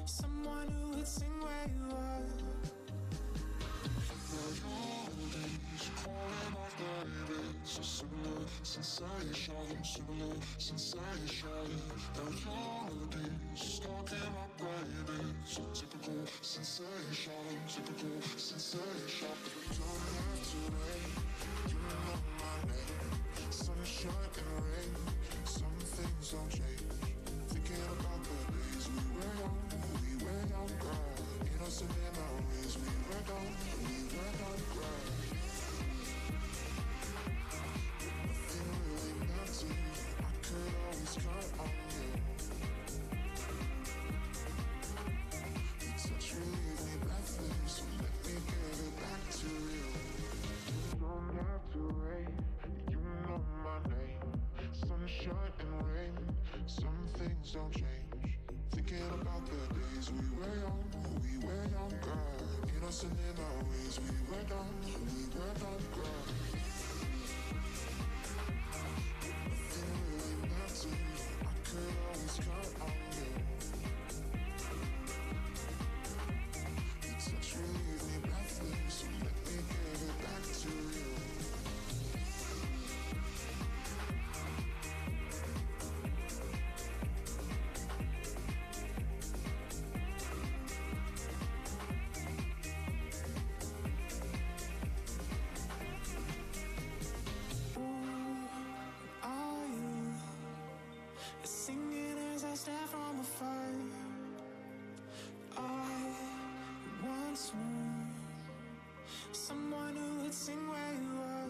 Someone who would sing where you are. Melodies calling out baby, so similar sensation, similar sensation. Melodies stuck in my baby, so typical sensation, typical sensation. Don't have to wait, you know my name. Sunshine and rain, some things don't change. Thinking about the days we were young, girl. Innocent in our ways, we were young, girl. Nothing really mattered, I could always count on you. Your touch will leave me breathless, so let me give it back to you. You don't have to wait, you know my name. Sunshine and rain, some things don't change. Thinking about the days we were young, girl. Innocent in our ways, we were young, girl. Nothing really mattered, I could always count on you. Your touch will leave me breathless, so let me give it back to you. Stand from afar. I once knew someone who would sing where you are.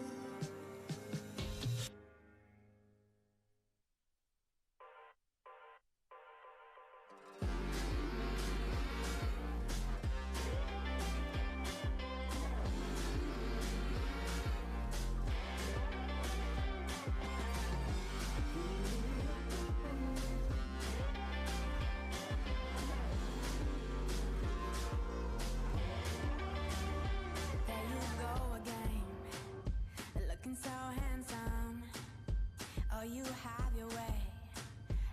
You have your way,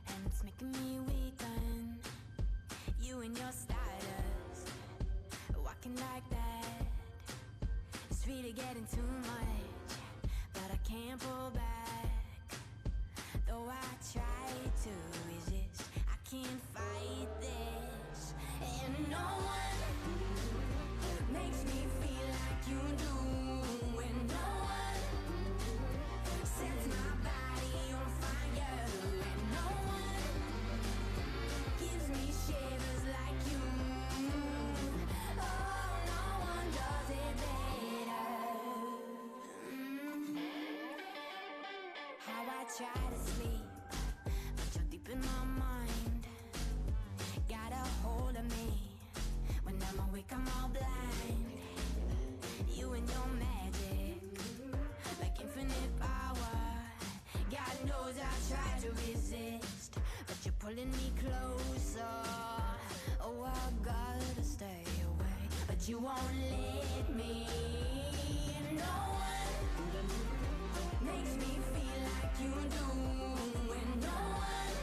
and it's making me weaken. You and your status, walking like that. It's really getting too much, but I can't pull back. Though I try to resist, I can't fight this. And no one makes me feel like you do. And no one sets my body on fire, and no one gives me shivers like you. Oh, no one does it better. How I try to sleep, but you're deep in my mind. Got a hold of me. When I'm awake, I'm all blind. You and your magic, like infinite power. God knows I try to resist, but you're pulling me closer. Oh, I gotta stay away, but you won't let me. No one makes me feel like you do, and no one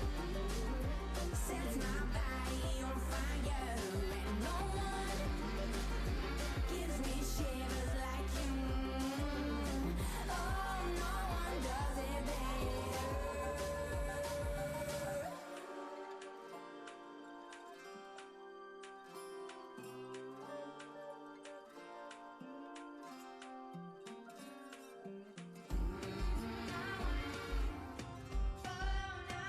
sets my body on fire, and no one gives me shivers like you. Oh, no one does it better. Oh, no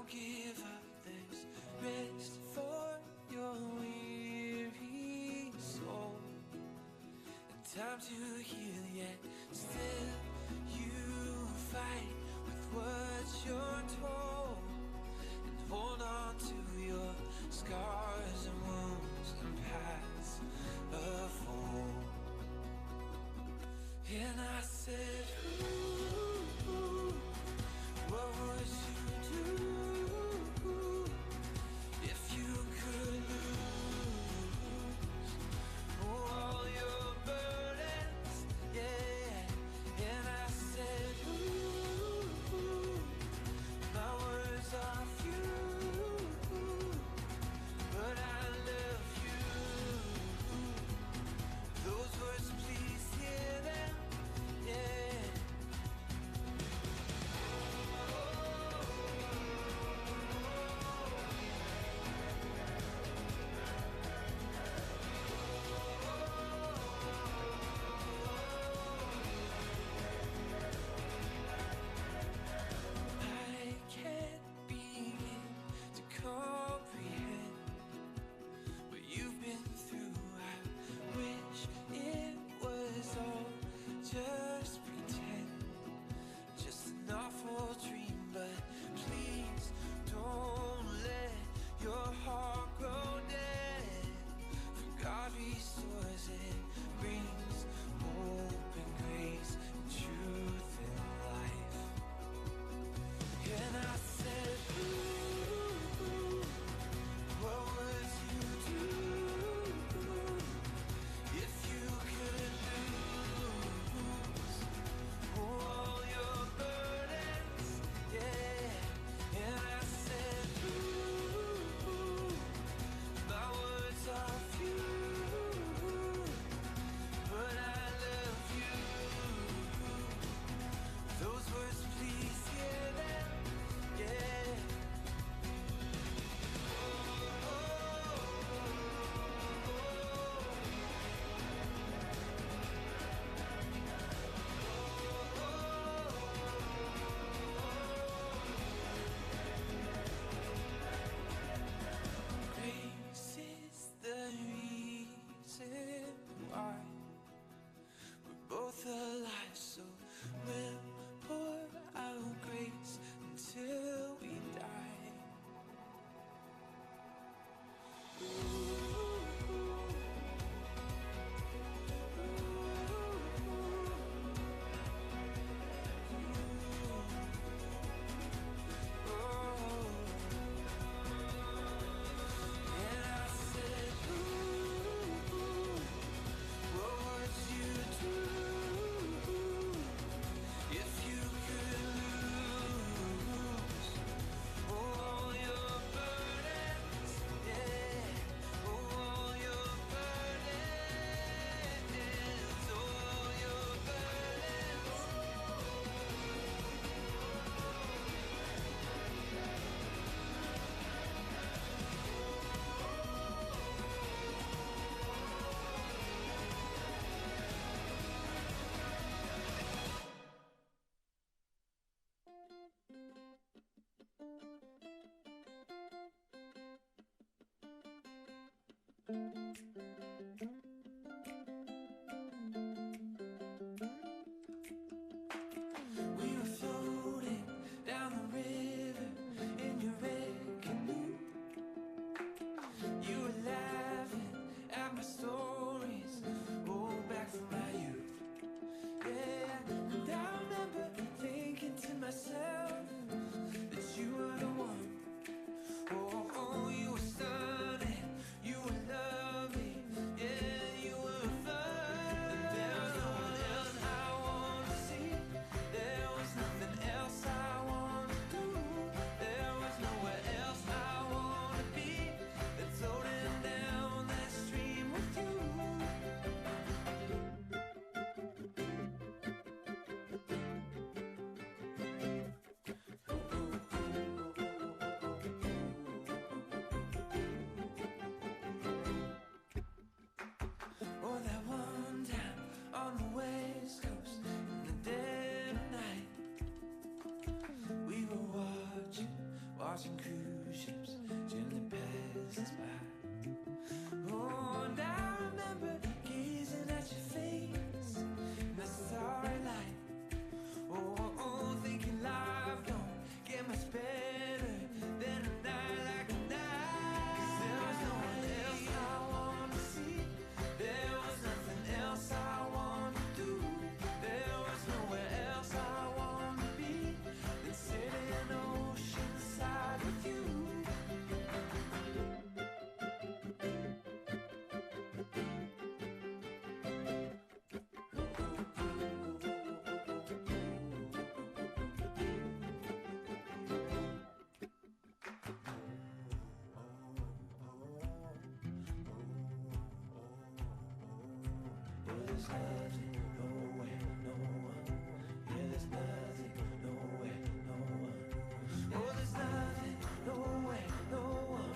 Don't give up, there's rest for your weary soul. And time to heal, yet still you fight with what you're told. And hold on to your scars and wounds and paths of home. And I said, ooh, what would you do if you could lose all your burdens? Yeah. And I said, ooh, watching cruise ships gently pass us by. Oh, and I remember gazing at your face in the starry light. Oh, thinking life don't get much better than a night like tonight. 'Cause there was no one else I wanted to see. There was nothing else I wanted to do. There was nowhere else I wanted to be than sitting oceanside with you. There's nothing, nowhere, no one. Yeah, there's nothing, nowhere, no one. Oh, there's nothing, nowhere, no one.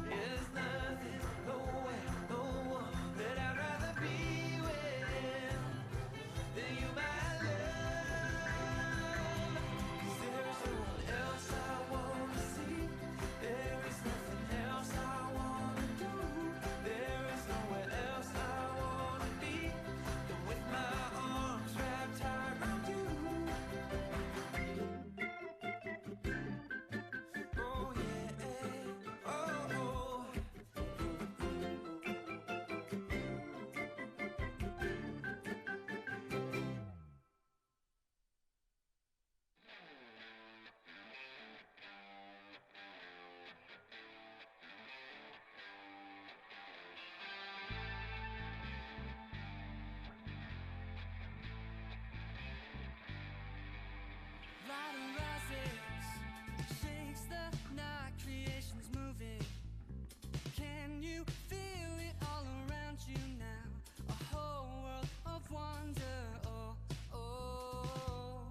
Yeah, there's nothing, nowhere, no one that I'd rather be with than you, my love. 'Cause there's no one else I wanna see. There is nothing else I wanna do. There is nowhere else I wanna be than with my arms wrapped tight around you. Oh yeah, oh oh. Light rises, shakes the night, creation's moving. Can you feel it all around you now? A whole world of wonder, oh, oh.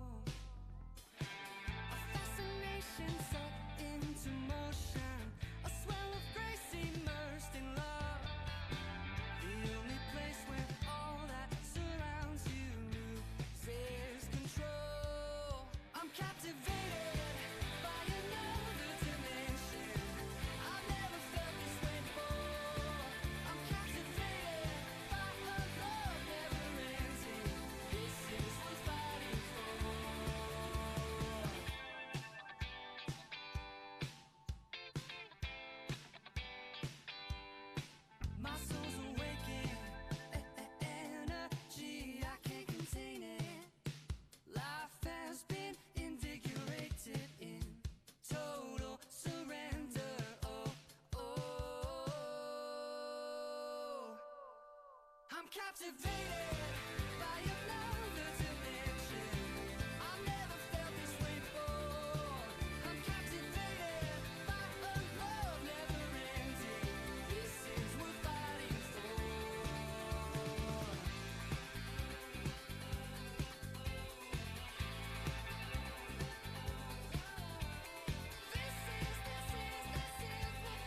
A fascination set into motion, a swell of grace immersed in love. The only place where all that surrounds you loses control. I'm captivated by another dimension. I've never felt this way before. I'm captivated by a love never ending. This is worth fighting for. My soul's awakened, energy, I can't contain it. Life has been invigorated in total surrender, oh, oh. I'm captivated by another dimension. I've never felt this way before. I'm captivated by a love never ending. This is worth fighting for. This is worth fighting for.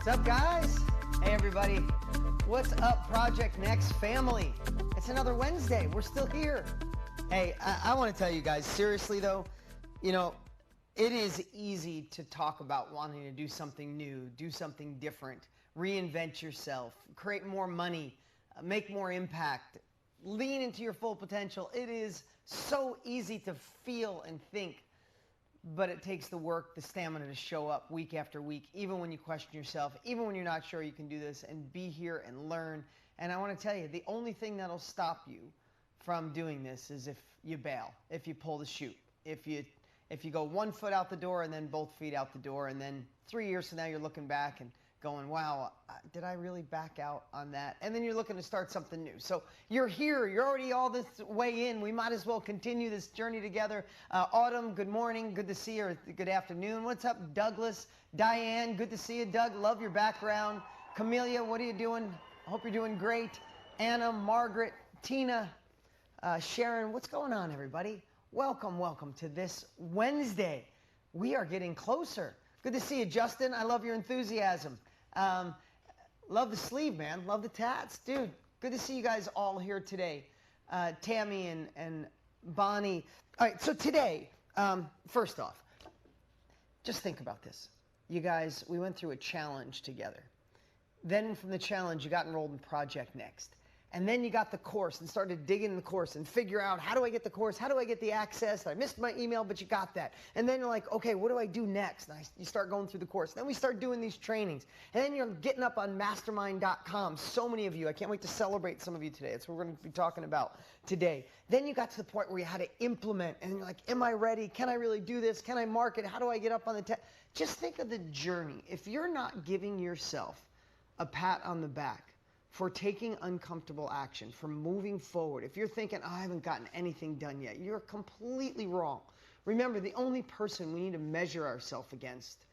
What's up, guys? Hey, everybody. What's up, Project Next family? It's another Wednesday. We're still here. Hey, I want to tell you guys, seriously, though, you know, it is easy to talk about wanting to do something new, do something different, reinvent yourself, create more money, make more impact, lean into your full potential. It is so easy to feel and think, but it takes the work, the stamina to show up week after week, even when you question yourself, even when you're not sure you can do this, and be here and learn. And I want to tell you, the only thing that'll stop you from doing this is if you bail, if you pull the chute, if you go 1 foot out the door and then both feet out the door, and then 3 years from now you're looking back and going, wow, did I really back out on that? And then you're looking to start something new. So you're here. You're already all this way in. We might as well continue this journey together. Autumn, good morning. Good to see you. Or good afternoon. What's up, Douglas? Diane, good to see you. Doug, love your background. Camelia, what are you doing? Hope you're doing great. Anna, Margaret, Tina, Sharon, what's going on, everybody? Welcome, welcome to this Wednesday. We are getting closer. Good to see you, Justin. I love your enthusiasm. Love the sleeve, man. Love the tats. Dude, good to see you guys all here today. Tammy and Bonnie. All right, so today, first off, just think about this. You guys, we went through a challenge together. Then from the challenge, you got enrolled in Project Next. And then you got the course and started digging in the course and figure out, how do I get the course? How do I get the access? I missed my email, but you got that. And then you're like, okay, what do I do next? And you start going through the course. Then we start doing these trainings. And then you're getting up on mastermind.com. So many of you. I can't wait to celebrate some of you today. That's what we're going to be talking about today. Then you got to the point where you had to implement. And you're like, am I ready? Can I really do this? Can I market? How do I get up on the tech? Just think of the journey. If you're not giving yourself a pat on the back for taking uncomfortable action, for moving forward. If you're thinking, oh, I haven't gotten anything done yet, you're completely wrong. Remember, the only person we need to measure ourselves against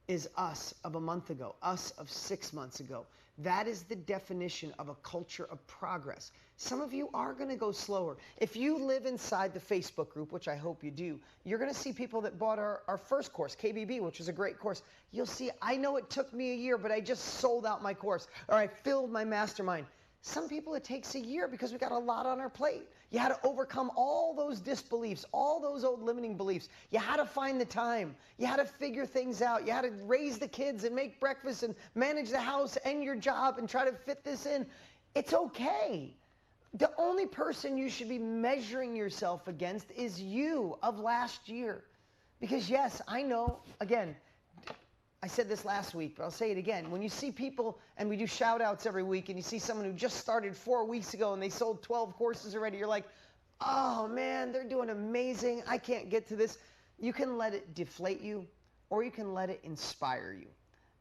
is us of a month ago, us of 6 months ago. That is the definition of a culture of progress. Some of you are going to go slower. If you live inside the Facebook group, which I hope you do, you're going to see people that bought our first course, KBB, which is a great course. You'll see, I know it took me a year, but I just sold out my course, or I filled my mastermind. Some people it takes a year because we got a lot on our plate. You had to overcome all those disbeliefs, all those old limiting beliefs. You had to find the time. You had to figure things out. You had to raise the kids and make breakfast and manage the house and your job and try to fit this in. It's okay. The only person you should be measuring yourself against is you of last year. Because yes, I know, again, I said this last week, but I'll say it again. When you see people, and we do shout outs every week, and you see someone who just started 4 weeks ago and they sold 12 courses already, you're like, oh man, they're doing amazing. I can't get to this. You can let it deflate you, or you can let it inspire you.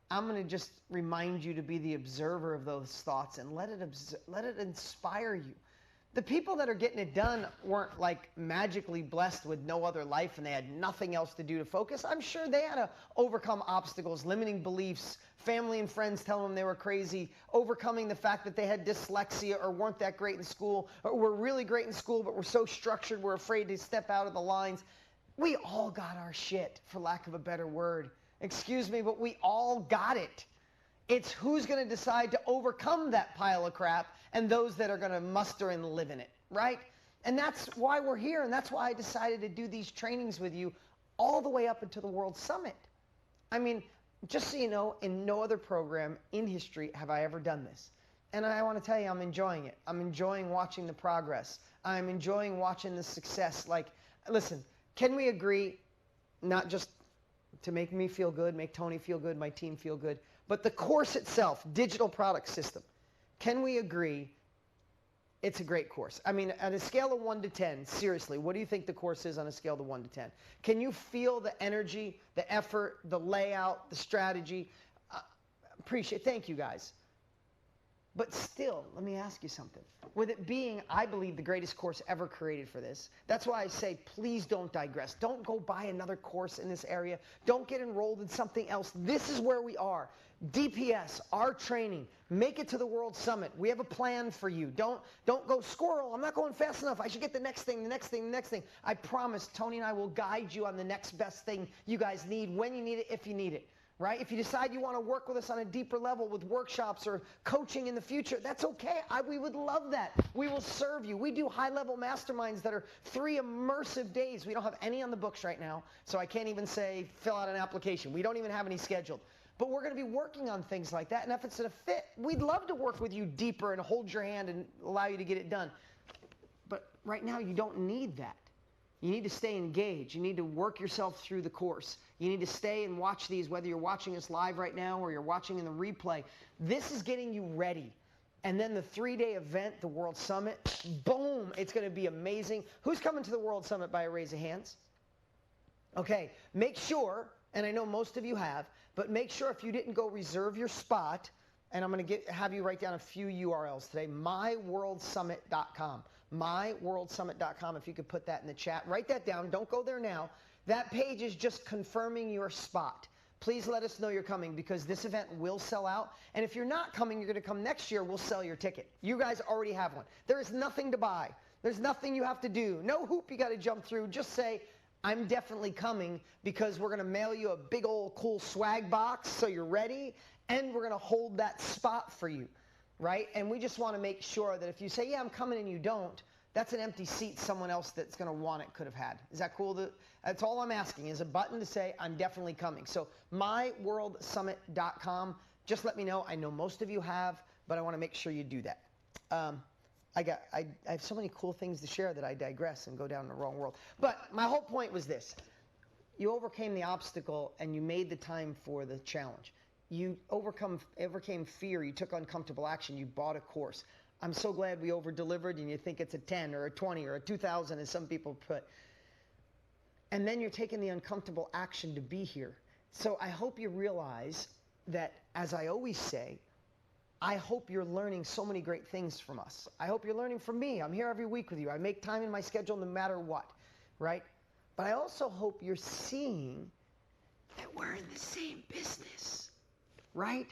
I'm going to just remind you to be the observer of those thoughts and let it inspire you. The people that are getting it done weren't like magically blessed with no other life and they had nothing else to do to focus. I'm sure they had to overcome obstacles, limiting beliefs, family and friends telling them they were crazy, overcoming the fact that they had dyslexia or weren't that great in school, or were really great in school but were so structured we're afraid to step out of the lines. We all got our shit, for lack of a better word. Excuse me, but we all got it. It's who's going to decide to overcome that pile of crap and those that are going to muster and live in it, right? And that's why we're here, and that's why I decided to do these trainings with you all the way up until the World Summit. I mean, just so you know, in no other program in history have I ever done this. And I want to tell you, I'm enjoying it. I'm enjoying watching the progress. I'm enjoying watching the success. Like, listen, can we agree, not just to make me feel good, make Tony feel good, my team feel good, but the course itself, digital product system, can we agree it's a great course? I mean, at a scale of 1 to 10, seriously, what do you think the course is on a scale of 1 to 10? Can you feel the energy, the effort, the layout, the strategy? Thank you guys. But still, let me ask you something. With it being, I believe, the greatest course ever created for this, that's why I say, please don't digress. Don't go buy another course in this area. Don't get enrolled in something else. This is where we are. DPS, our training, make it to the World Summit. We have a plan for you. Don't go, squirrel, I'm not going fast enough. I should get the next thing, the next thing, the next thing. I promise Tony and I will guide you on the next best thing you guys need, when you need it, if you need it. right? If you decide you want to work with us on a deeper level with workshops or coaching in the future, that's okay. We would love that. We will serve you. We do high-level masterminds that are 3 immersive days. We don't have any on the books right now, so I can't even say fill out an application. We don't even have any scheduled. But we're going to be working on things like that, and if it's a fit, we'd love to work with you deeper and hold your hand and allow you to get it done. But right now, you don't need that. You need to stay engaged. You need to work yourself through the course. You need to stay and watch these, whether you're watching us live right now or you're watching in the replay. This is getting you ready. And then the 3-day event, the World Summit, boom, it's going to be amazing. Who's coming to the World Summit by a raise of hands? Okay, make sure, and I know most of you have, but make sure if you didn't go reserve your spot, and I'm going to have you write down a few URLs today, myworldsummit.com. myworldsummit.com, if you could put that in the chat. Write that down. Don't go there now. That page is just confirming your spot. Please let us know you're coming because this event will sell out. And if you're not coming, you're going to come next year, we'll sell your ticket. You guys already have one. There is nothing to buy. There's nothing you have to do. No hoop you got to jump through. Just say, I'm definitely coming because we're going to mail you a big old cool swag box so you're ready, and we're going to hold that spot for you. Right? And we just want to make sure that if you say, yeah, I'm coming, and you don't, that's an empty seat someone else that's going to want it could have had. Is that cool? That's all I'm asking is a button to say, I'm definitely coming. So myworldsummit.com. Just let me know. I know most of you have, but I want to make sure you do that. I have so many cool things to share that I digress and go down the wrong world. But my whole point was this. You overcame the obstacle, and you made the time for the challenge. You overcame fear. You took uncomfortable action. You bought a course. I'm so glad we over-delivered, and you think it's a 10 or a 20 or a 2,000, as some people put. And then you're taking the uncomfortable action to be here. So I hope you realize that, as I always say, I hope you're learning so many great things from us. I hope you're learning from me. I'm here every week with you. I make time in my schedule no matter what, right? But I also hope you're seeing that we're in the same business. Right?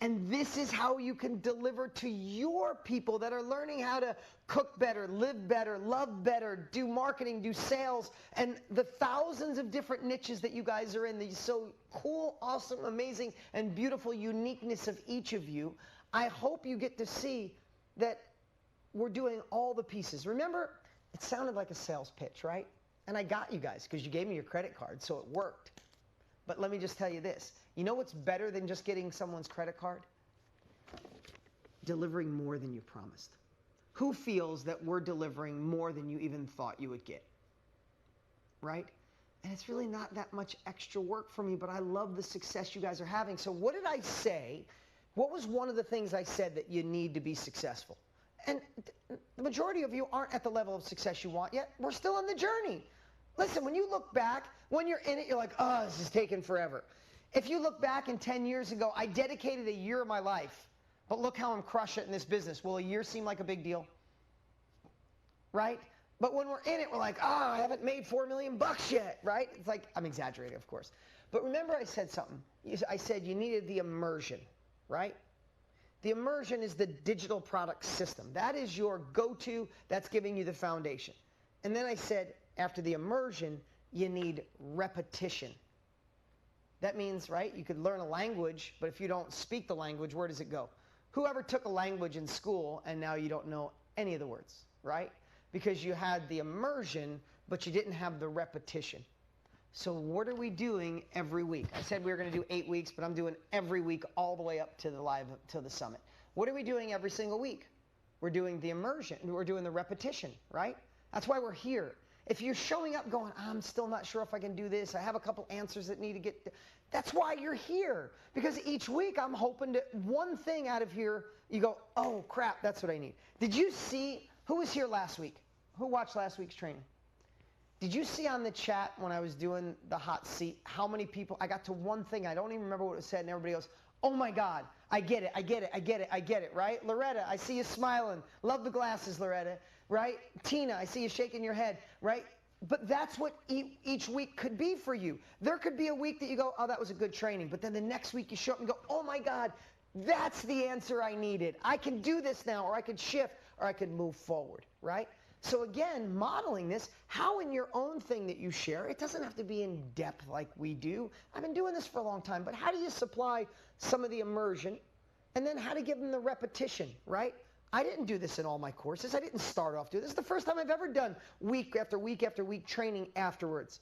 And this is how you can deliver to your people that are learning how to cook better, live better, love better, do marketing, do sales, and the thousands of different niches that you guys are in, the so cool, awesome, amazing, and beautiful uniqueness of each of you. I hope you get to see that we're doing all the pieces. Remember, it sounded like a sales pitch, right? And I got you guys because you gave me your credit card, so it worked. But let me just tell you this. You know what's better than just getting someone's credit card? Delivering more than you promised. Who feels that we're delivering more than you even thought you would get? Right? And it's really not that much extra work for me, but I love the success you guys are having. So what did I say? What was one of the things I said that you need to be successful? And the majority of you aren't at the level of success you want yet. We're still on the journey. Listen, when you look back, when you're in it, you're like, oh, this is taking forever. If you look back in 10 years ago, I dedicated a year of my life, but look how I'm crushing it in this business. Will a year seem like a big deal? Right? But when we're in it, we're like, oh, I haven't made $4 million yet, right? It's like, I'm exaggerating, of course. But remember I said something. I said you needed the immersion, right? The immersion is the digital product system. That is your go-to. That's giving you the foundation. And then I said, after the immersion, you need repetition. That means, right, you could learn a language, but if you don't speak the language, where does it go? Whoever took a language in school and now you don't know any of the words, right? Because you had the immersion, but you didn't have the repetition. So what are we doing every week? I said we were going to do 8 weeks, but I'm doing every week all the way up to the summit. What are we doing every single week? We're doing the immersion. We're doing the repetition, right? That's why we're here. If you're showing up going, I'm still not sure if I can do this, I have a couple answers that need to get, that's why you're here. Because each week I'm hoping to, one thing out of here, you go, oh crap, that's what I need. Did you see, who was here last week? Who watched last week's training? Did you see on the chat when I was doing the hot seat, how many people, I got to one thing, I don't even remember what it said, and everybody goes, oh my God, I get it, I get it, I get it, I get it, right? Loretta, I see you smiling. Love the glasses, Loretta, right? Tina, I see you shaking your head, right? But that's what each week could be for you. There could be a week that you go, oh, that was a good training. But then the next week you show up and go, oh my God, that's the answer I needed. I can do this now, or I could shift, or I could move forward, right? So again, modeling this, how in your own thing that you share, it doesn't have to be in depth like we do. I've been doing this for a long time, but how do you supply some of the immersion and then how to give them the repetition, right? I didn't do this in all my courses. I didn't start off doing this. This is the first time I've ever done week after week after week training afterwards.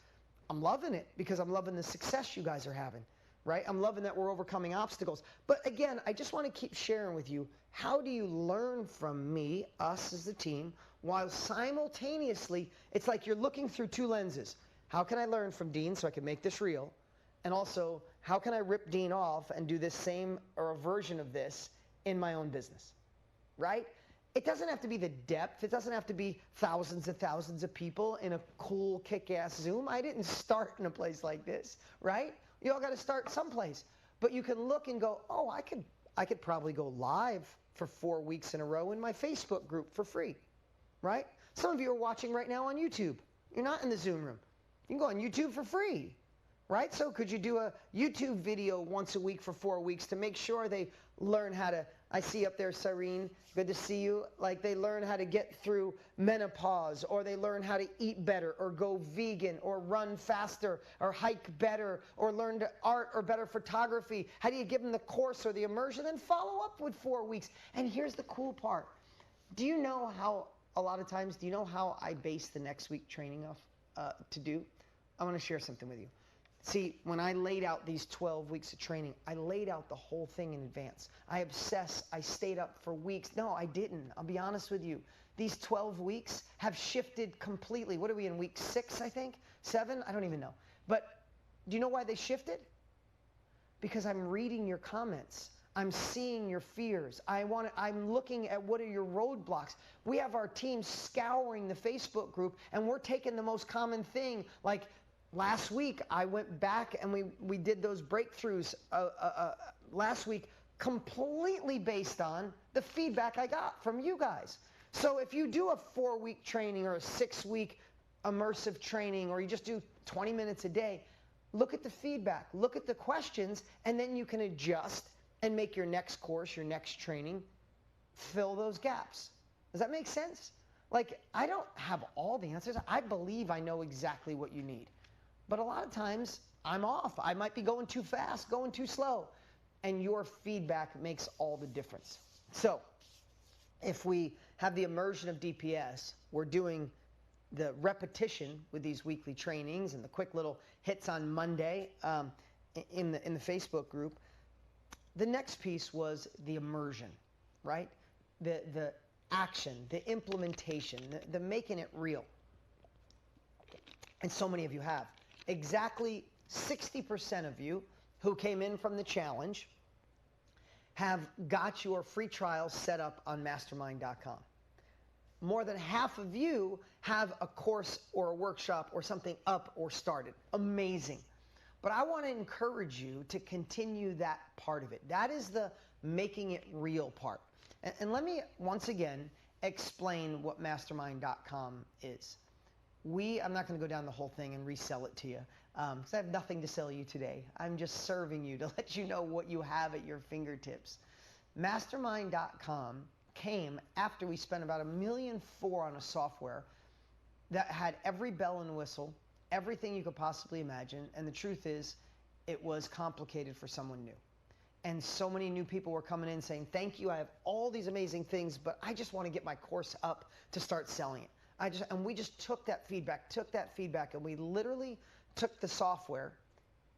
I'm loving it because I'm loving the success you guys are having, right? I'm loving that we're overcoming obstacles. But again, I just want to keep sharing with you, how do you learn from me, us as a team, while simultaneously, it's like you're looking through two lenses. How can I learn from Dean so I can make this real? And also, how can I rip Dean off and do this same or a version of this in my own business, right? It doesn't have to be the depth. It doesn't have to be thousands of people in a cool, kick-ass Zoom. I didn't start in a place like this, right? You all got to start someplace. But you can look and go, oh, I could probably go live for 4 weeks in a row in my Facebook group for free, right? Some of you are watching right now on YouTube. You're not in the Zoom room. You can go on YouTube for free, right? So could you do a YouTube video once a week for 4 weeks to make sure they learn how to, I see up there, Cyrene, good to see you, like they learn how to get through menopause, or they learn how to eat better, or go vegan, or run faster, or hike better, or learn to art or better photography. How do you give them the course or the immersion? Then follow up with 4 weeks. And here's the cool part. Do you know how, a lot of times, do you know how I base the next week training off to do? I want to share something with you. See, when I laid out these 12 weeks of training, I laid out the whole thing in advance. I obsessed. I stayed up for weeks. No, I didn't. I'll be honest with you. These 12 weeks have shifted completely. What are we in, week 6, I think? 7? I don't even know. But do you know why they shifted? Because I'm reading your comments. I'm seeing your fears. I'm looking at what are your roadblocks. We have our team scouring the Facebook group, and we're taking the most common thing, like last week, I went back and we did those breakthroughs last week completely based on the feedback I got from you guys. So if you do a 4-week training or a 6-week immersive training, or you just do 20 minutes a day, look at the feedback, look at the questions, and then you can adjust and make your next course, your next training, fill those gaps. Does that make sense? Like, I don't have all the answers. I believe I know exactly what you need. But a lot of times, I'm off. I might be going too fast, going too slow. And your feedback makes all the difference. So, if we have the immersion of DPS, we're doing the repetition with these weekly trainings and the quick little hits on Monday in the Facebook group. The next piece was the immersion, right? The action, the implementation, the making it real. And so many of you have. Exactly 60% of you who came in from the challenge have got your free trial set up on mastermind.com. More than half of you have a course or a workshop or something up or started. Amazing. But I want to encourage you to continue that part of it. That is the making it real part. And let me once again explain what mastermind.com is. I'm not going to go down the whole thing and resell it to you, because I have nothing to sell you today. I'm just serving you to let you know what you have at your fingertips. Mastermind.com came after we spent about $1.4 million on a software that had every bell and whistle, everything you could possibly imagine, and the truth is, it was complicated for someone new. And so many new people were coming in saying, thank you, I have all these amazing things, but I just want to get my course up to start selling it. And we just took that feedback, and we literally took the software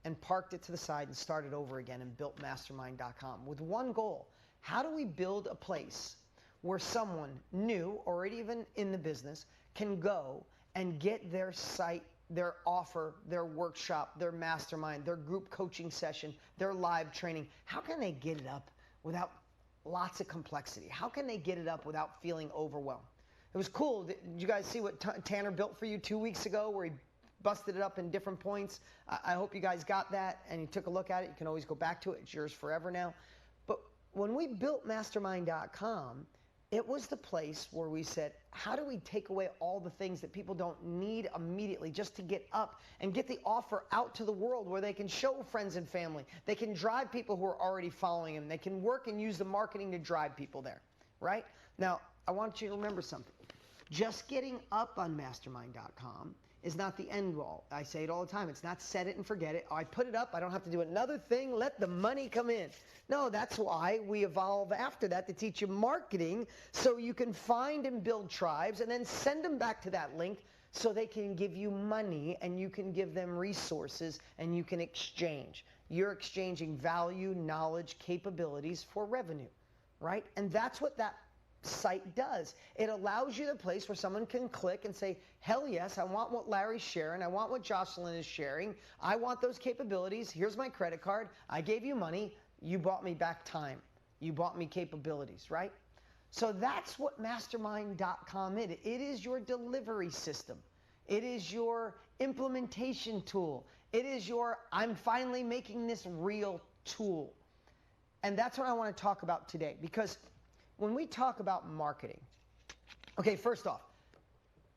and parked it to the side and started over again and built mastermind.com with one goal. How do we build a place where someone new or even in the business can go and get their site, their offer, their workshop, their mastermind, their group coaching session, their live training? How can they get it up without lots of complexity? How can they get it up without feeling overwhelmed? It was cool. Did you guys see what Tanner built for you 2 weeks ago, where he busted it up in different points? I hope you guys got that and you took a look at it. You can always go back to it. It's yours forever now. But when we built mastermind.com, it was the place where we said, how do we take away all the things that people don't need immediately just to get up and get the offer out to the world where they can show friends and family. They can drive people who are already following them. They can work and use the marketing to drive people there, right? Now, I want you to remember something. Just getting up on mastermind.com is not the end all. I say it all the time. It's not set it and forget it. I put it up. I don't have to do another thing. Let the money come in. No, that's why we evolve after that to teach you marketing so you can find and build tribes and then send them back to that link so they can give you money and you can give them resources and you can exchange. You're exchanging value, knowledge, capabilities for revenue, right? And that's what that site does. It allows you the place where someone can click and say, hell yes, I want what Larry's sharing. I want what Jocelyn is sharing. I want those capabilities. Here's my credit card. I gave you money. You bought me back time. You bought me capabilities, right? So that's what mastermind.com is. It is your delivery system. It is your implementation tool. It is your I'm finally making this real tool. And that's what I want to talk about today, because when we talk about marketing, okay, first off,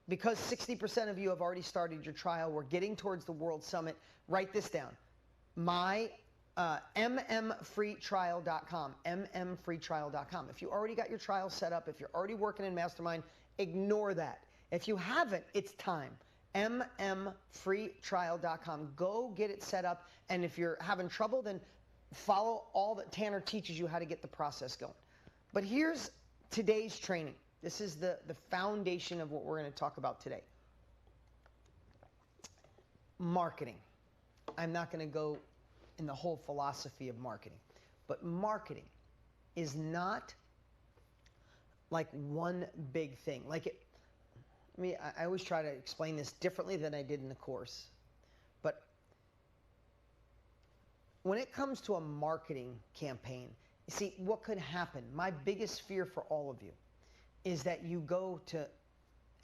because 60% of you have already started your trial, we're getting towards the World Summit. Write this down. My mmfreetrial.com, mmfreetrial.com. If you already got your trial set up, if you're already working in Mastermind, ignore that. If you haven't, it's time. mmfreetrial.com. Go get it set up, and if you're having trouble, then follow all that Tanner teaches you how to get the process going. But here's today's training. This is the foundation of what we're going to talk about today. Marketing. I'm not going to go in the whole philosophy of marketing, but marketing is not like one big thing. I always try to explain this differently than I did in the course. But when it comes to a marketing campaign, you see, what could happen, my biggest fear for all of you, is that you go to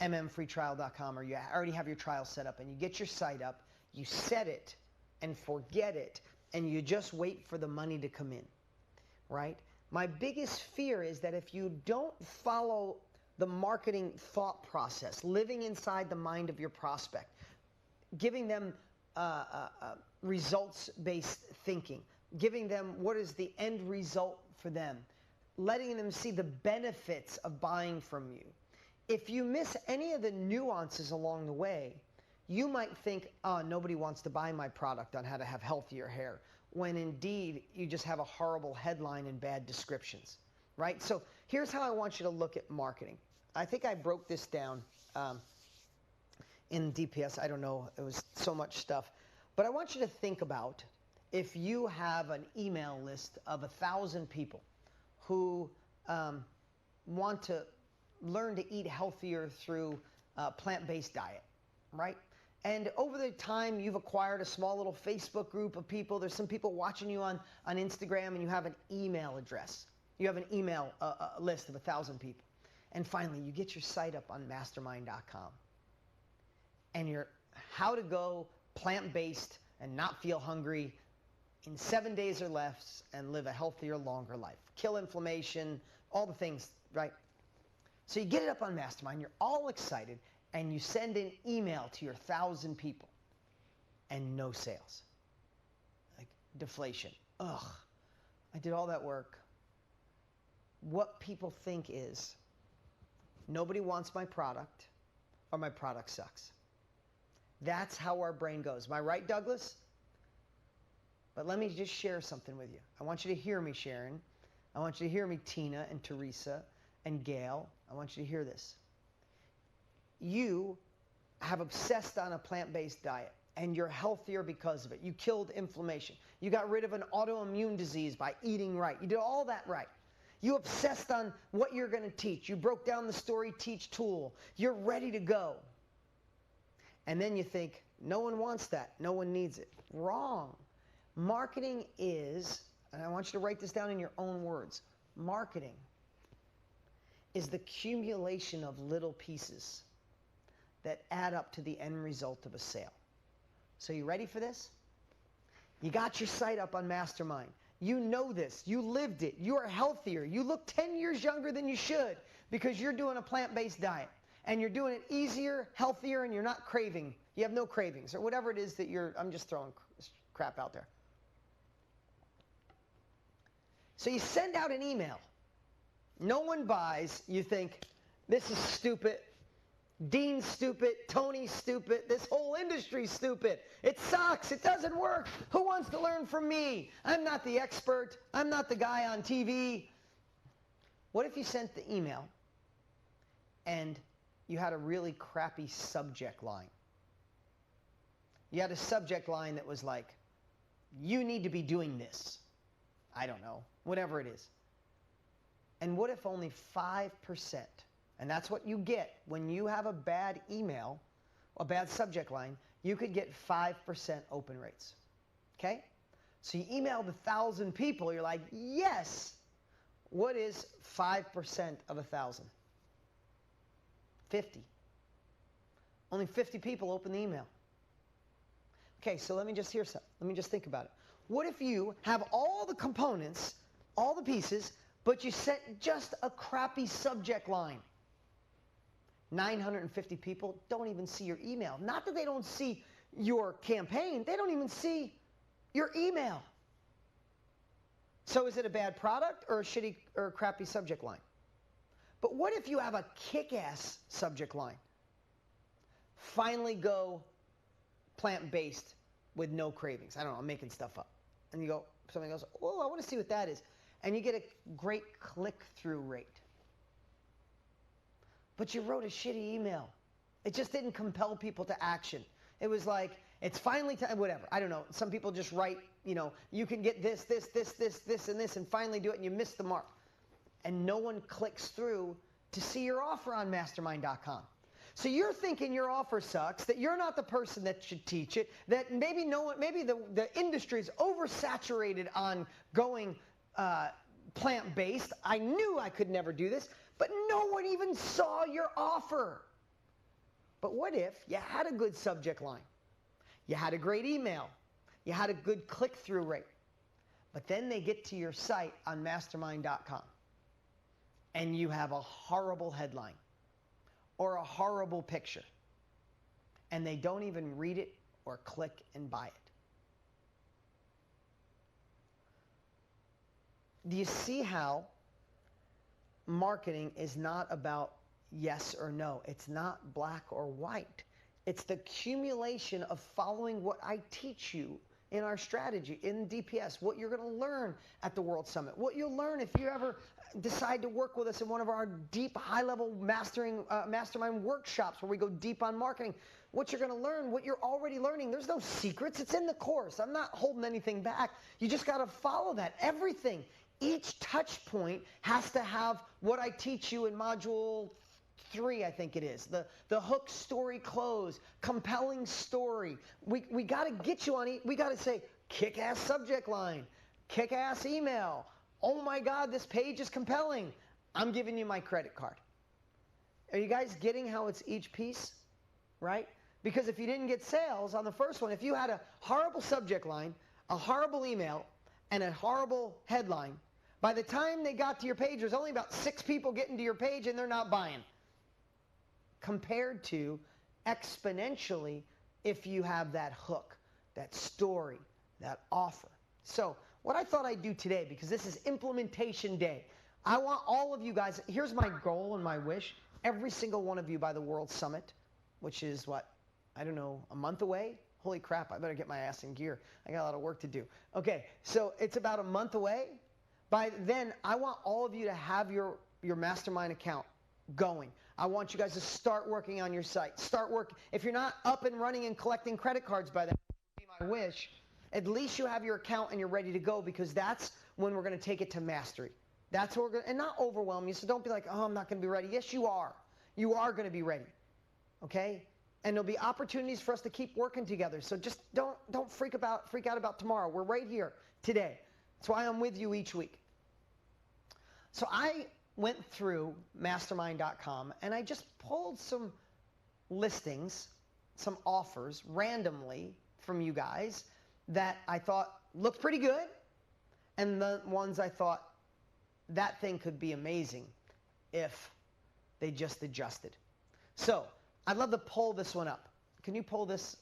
mmfreetrial.com or you already have your trial set up and you get your site up, you set it and forget it, and you just wait for the money to come in, right? My biggest fear is that if you don't follow the marketing thought process, living inside the mind of your prospect, giving them results-based thinking, giving them what is the end result for them, letting them see the benefits of buying from you. If you miss any of the nuances along the way, you might think, oh, nobody wants to buy my product on how to have healthier hair, when indeed you just have a horrible headline and bad descriptions, right? So here's how I want you to look at marketing. I think I broke this down in DPS. I don't know, it was so much stuff. But I want you to think about if you have an email list of 1,000 people who want to learn to eat healthier through a plant-based diet, right? And over the time, you've acquired a small little Facebook group of people. There's some people watching you on Instagram, and you have an email address. You have an email list of 1,000 people. And finally, you get your site up on mastermind.com. And you're how to go plant-based and not feel hungry in 7 days or less and live a healthier, longer life. Kill inflammation, all the things, right? So you get it up on Mastermind, you're all excited, and you send an email to your 1,000 people, and no sales. Like deflation. Ugh, I did all that work. What people think is, nobody wants my product, or my product sucks. That's how our brain goes. Am I right, Douglas? But let me just share something with you. I want you to hear me, Sharon. I want you to hear me, Tina and Teresa and Gail. I want you to hear this. You have obsessed on a plant-based diet, and you're healthier because of it. You killed inflammation. You got rid of an autoimmune disease by eating right. You did all that right. You obsessed on what you're going to teach. You broke down the story teach tool. You're ready to go. And then you think, no one wants that. No one needs it. Wrong. Marketing is, and I want you to write this down in your own words, marketing is the accumulation of little pieces that add up to the end result of a sale. So you ready for this? You got your site up on Mastermind. You know this. You lived it. You are healthier. You look 10 years younger than you should because you're doing a plant-based diet. And you're doing it easier, healthier, and you're not craving. You have no cravings or whatever it is that I'm just throwing crap out there. So you send out an email. No one buys. You think, this is stupid. Dean's stupid. Tony's stupid. This whole industry's stupid. It sucks. It doesn't work. Who wants to learn from me? I'm not the expert. I'm not the guy on TV. What if you sent the email and you had a really crappy subject line? You had a subject line that was like, you need to be doing this. I don't know, whatever it is. And what if only 5%, and that's what you get when you have a bad email, a bad subject line, you could get 5% open rates, okay? So you emailed 1,000 people, you're like, yes. What is 5% of 1,000? 50. Only 50 people open the email. Okay, so let me just hear something. Let me just think about it. What if you have all the components, all the pieces, but you sent just a crappy subject line? 950 people don't even see your email. Not that they don't see your campaign, they don't even see your email. So is it a bad product or a shitty or a crappy subject line? But what if you have a kick-ass subject line? Finally go plant-based with no cravings. I don't know, I'm making stuff up. And you go, somebody goes, oh, I want to see what that is. And you get a great click-through rate. But you wrote a shitty email. It just didn't compel people to action. It was like, it's finally time, whatever. I don't know. Some people just write, you know, you can get this, this, this, this, this, and this, and finally do it, and you miss the mark. And no one clicks through to see your offer on mastermind.com. So you're thinking your offer sucks, that you're not the person that should teach it, that maybe no one, maybe the industry is oversaturated on going plant-based. I knew I could never do this, but no one even saw your offer. But what if you had a good subject line? You had a great email. You had a good click-through rate. But then they get to your site on mastermind.com and you have a horrible headline or a horrible picture, and they don't even read it or click and buy it. Do you see how marketing is not about yes or no? It's not black or white. It's the accumulation of following what I teach you in our strategy, in DPS, what you're going to learn at the World Summit, what you'll learn if you ever decide to work with us in one of our deep, high-level mastermind workshops where we go deep on marketing, what you're going to learn, what you're already learning. There's no secrets. It's in the course. I'm not holding anything back. You just got to follow that. Everything. Each touch point has to have what I teach you in module 3, I think it is. The hook, story, close, compelling story. We got to get you on, we got to say, kick-ass subject line, kick-ass email. Oh my God, this page is compelling. I'm giving you my credit card. Are you guys getting how it's each piece, right? Because if you didn't get sales on the first one, if you had a horrible subject line, a horrible email, and a horrible headline, by the time they got to your page, there's only about 6 people getting to your page and they're not buying. Compared to exponentially if you have that hook, that story, that offer. So what I thought I'd do today, because this is implementation day, I want all of you guys, here's my goal and my wish, every single one of you by the World Summit, which is what, I don't know, a month away? Holy crap, I better get my ass in gear. I got a lot of work to do. Okay, so it's about a month away. By then, I want all of you to have your mastermind account going. I want you guys to start working on your site. Start work. If you're not up and running and collecting credit cards by then, would be my wish, at least you have your account and you're ready to go, because that's when we're going to take it to mastery. That's what we're going to, and not overwhelm you. So don't be like, oh, I'm not going to be ready. Yes, you are. You are going to be ready. Okay? And there'll be opportunities for us to keep working together. So just don't freak out about tomorrow. We're right here today. That's why I'm with you each week. So I went through mastermind.com and I just pulled some listings, some offers randomly from you guys that I thought looked pretty good, and the ones I thought that thing could be amazing if they just adjusted. So I'd love to pull this one up. Can you pull this?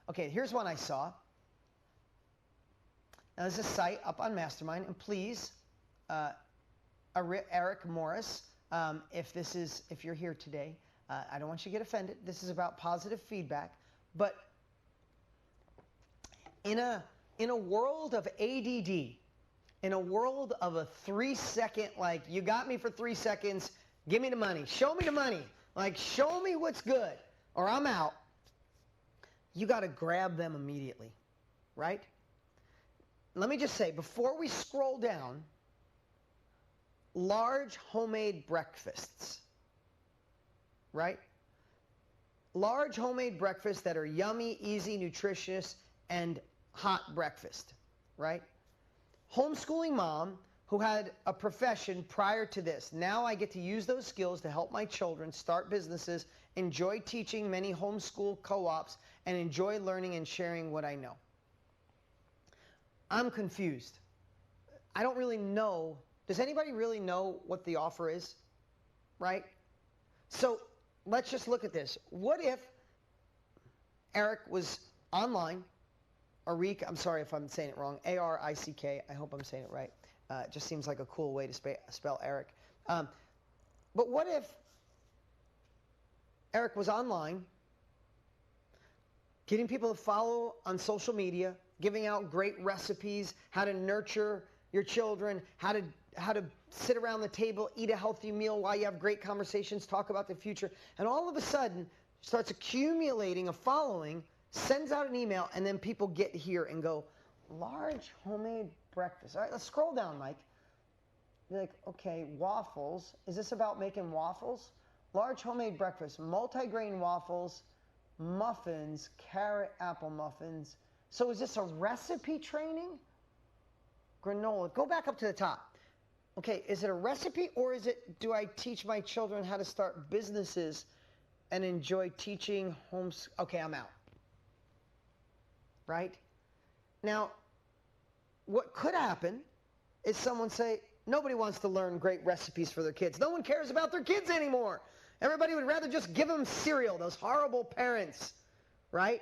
Okay, here's one I saw. Now there's a site up on Mastermind, and please, Eric Morris, if you're here today, I don't want you to get offended. This is about positive feedback. But in a world of ADD, in a world of a 3-second, like, you got me for 3 seconds, give me the money, show me the money, like, show me what's good, or I'm out, you got to grab them immediately, right? Let me just say, before we scroll down, large homemade breakfasts, right? Large homemade breakfasts that are yummy, easy, nutritious, and hot breakfast, right? Homeschooling mom who had a profession prior to this. Now I get to use those skills to help my children start businesses, enjoy teaching many homeschool co-ops, and enjoy learning and sharing what I know. I'm confused. I don't really know. Does anybody really know what the offer is? Right? So let's just look at this. What if Eric was online, Arik, I'm sorry if I'm saying it wrong, A-R-I-C-K, I hope I'm saying it right. It just seems like a cool way to spell Eric. But what if Eric was online, getting people to follow on social media, giving out great recipes, how to nurture your children, how to sit around the table, eat a healthy meal while you have great conversations, talk about the future, and all of a sudden starts accumulating a following, sends out an email, and then people get here and go, large homemade breakfast. All right, let's scroll down, Mike. You're like, okay, waffles. Is this about making waffles? Large homemade breakfast, multigrain waffles, muffins, carrot apple muffins. So is this a recipe training? Granola. Go back up to the top. Okay, is it a recipe, or is it, do I teach my children how to start businesses and enjoy teaching homes? Okay, I'm out. Right? Now, what could happen is someone say, nobody wants to learn great recipes for their kids. No one cares about their kids anymore. Everybody would rather just give them cereal, those horrible parents, right?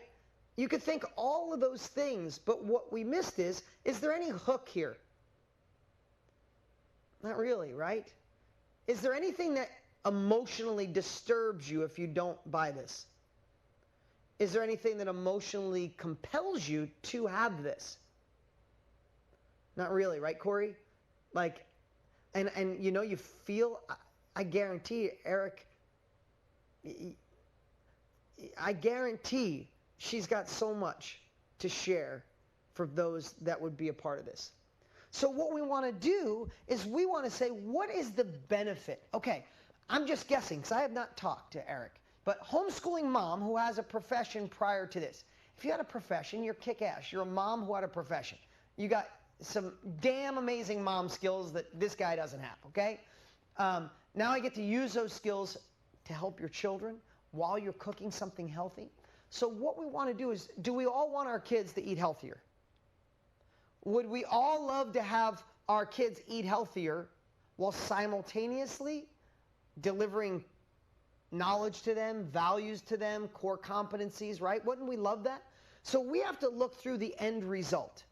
You could think all of those things, but what we missed is there any hook here? Not really, right? Is there anything that emotionally disturbs you if you don't buy this? Is there anything that emotionally compels you to have this? Not really, right, Corey? Like, and you know, you feel, I guarantee, Eric, I guarantee she's got so much to share for those that would be a part of this. So what we want to do is we want to say, what is the benefit? Okay, I'm just guessing because I have not talked to Eric. But homeschooling mom who has a profession prior to this. If you had a profession, you're kick-ass. You're a mom who had a profession. You got some damn amazing mom skills that this guy doesn't have, okay? Now I get to use those skills to help your children while you're cooking something healthy. So what we want to do is, do we all want our kids to eat healthier? Would we all love to have our kids eat healthier while simultaneously delivering knowledge to them, values to them, core competencies, right? Wouldn't we love that? So we have to look through the end result,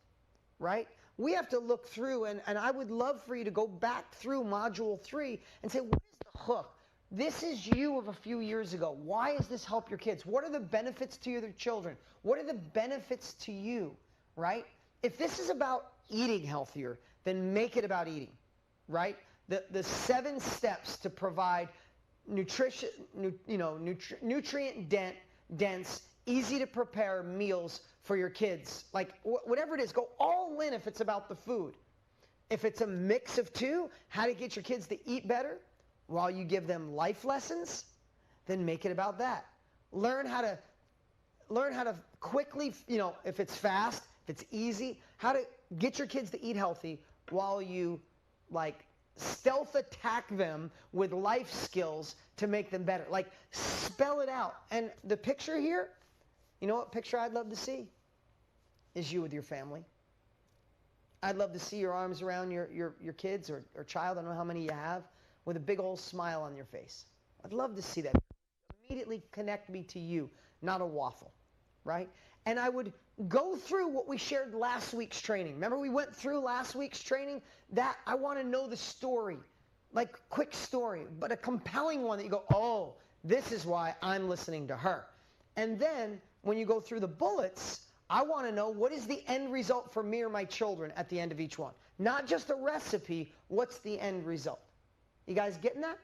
right? We have to look through, and I would love for you to go back through Module 3 and say, what is the hook? This is you of a few years ago. Why does this help your kids? What are the benefits to your children? What are the benefits to you, right? If this is about eating healthier, then make it about eating, right? The 7 steps to provide nutrition, nutrient dense, easy to prepare meals for your kids. Like whatever it is, go all in if it's about the food. If it's a mix of two, how to get your kids to eat better while you give them life lessons, then make it about that. Learn how to quickly, if it's fast, if it's easy, how to get your kids to eat healthy while you stealth attack them with life skills to make them better. Like, spell it out. And the picture here, you know what picture I'd love to see? Is you with your family. I'd love to see your arms around your kids or child, I don't know how many you have, with a big old smile on your face. I'd love to see that. Immediately connect me to you, not a waffle, right? And I would go through what we shared last week's training. Remember we went through last week's training? That I want to know the story, like quick story, but a compelling one that you go, oh, This is why I'm listening to her. And then when you go through the bullets, I want to know what is the end result for me or my children at the end of each one. Not just a recipe, what's the end result? You guys getting that?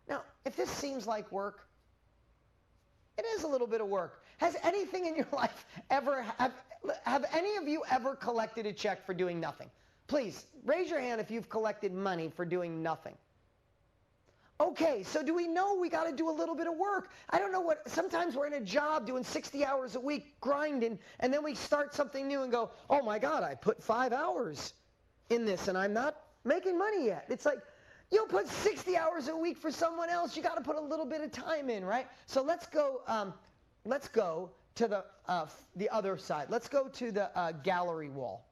Now, if this seems like work, it is a little bit of work. Has anything in your life ever, have any of you ever collected a check for doing nothing? Please, raise your hand if you've collected money for doing nothing. Okay, so do we know we got to do a little bit of work? I don't know what, sometimes we're in a job doing 60 hours a week grinding, and then we start something new and go, oh my God, I put 5 hours in this and I'm not making money yet. It's like, you'll put 60 hours a week for someone else. You got to put a little bit of time in, right? So let's go to the other side. Let's go to the gallery wall.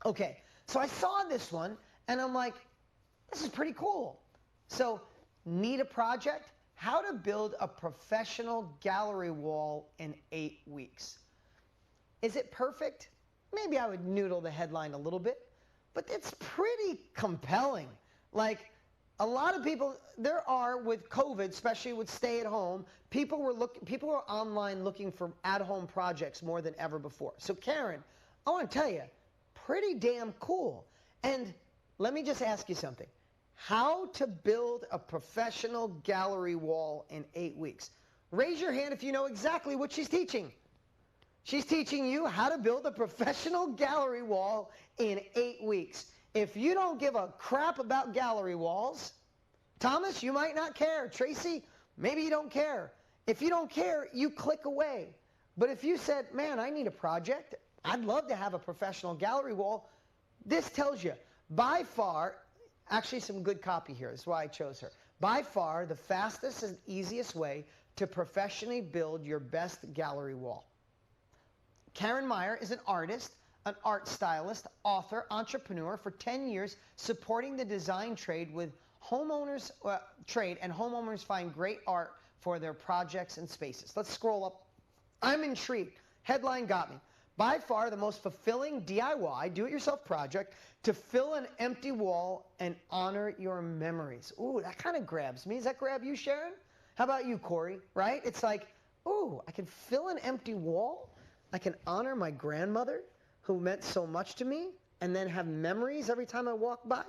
Okay, so I saw this one and I'm like, this is pretty cool. So, need a project? How to build a professional gallery wall in 8 weeks. Is it perfect? Maybe I would noodle the headline a little bit, but it's pretty compelling. Like, a lot of people, there are with COVID, especially with stay at home, people were online looking for at-home projects more than ever before. So Karen, I want to tell you, pretty damn cool. And let me just ask you something. How to build a professional gallery wall in 8 weeks. Raise your hand if you know exactly what she's teaching. She's teaching you how to build a professional gallery wall in 8 weeks. If you don't give a crap about gallery walls, Thomas, you might not care. Tracy, maybe you don't care. If you don't care, you click away. But if you said, man, I need a project, I'd love to have a professional gallery wall, this tells you, by far, actually some good copy here. That's why I chose her. By far, the fastest and easiest way to professionally build your best gallery wall. Karen Meyer is an artist, an art stylist, author, entrepreneur for 10 years, supporting the design trade with homeowners and homeowners find great art for their projects and spaces. Let's scroll up. I'm intrigued. Headline got me. By far the most fulfilling DIY, do-it-yourself project to fill an empty wall and honor your memories. Ooh, that kind of grabs me. Does that grab you, Sharon? How about you, Corey? Right? It's like, ooh, I can fill an empty wall. I can honor my grandmother who meant so much to me and then have memories every time I walk by.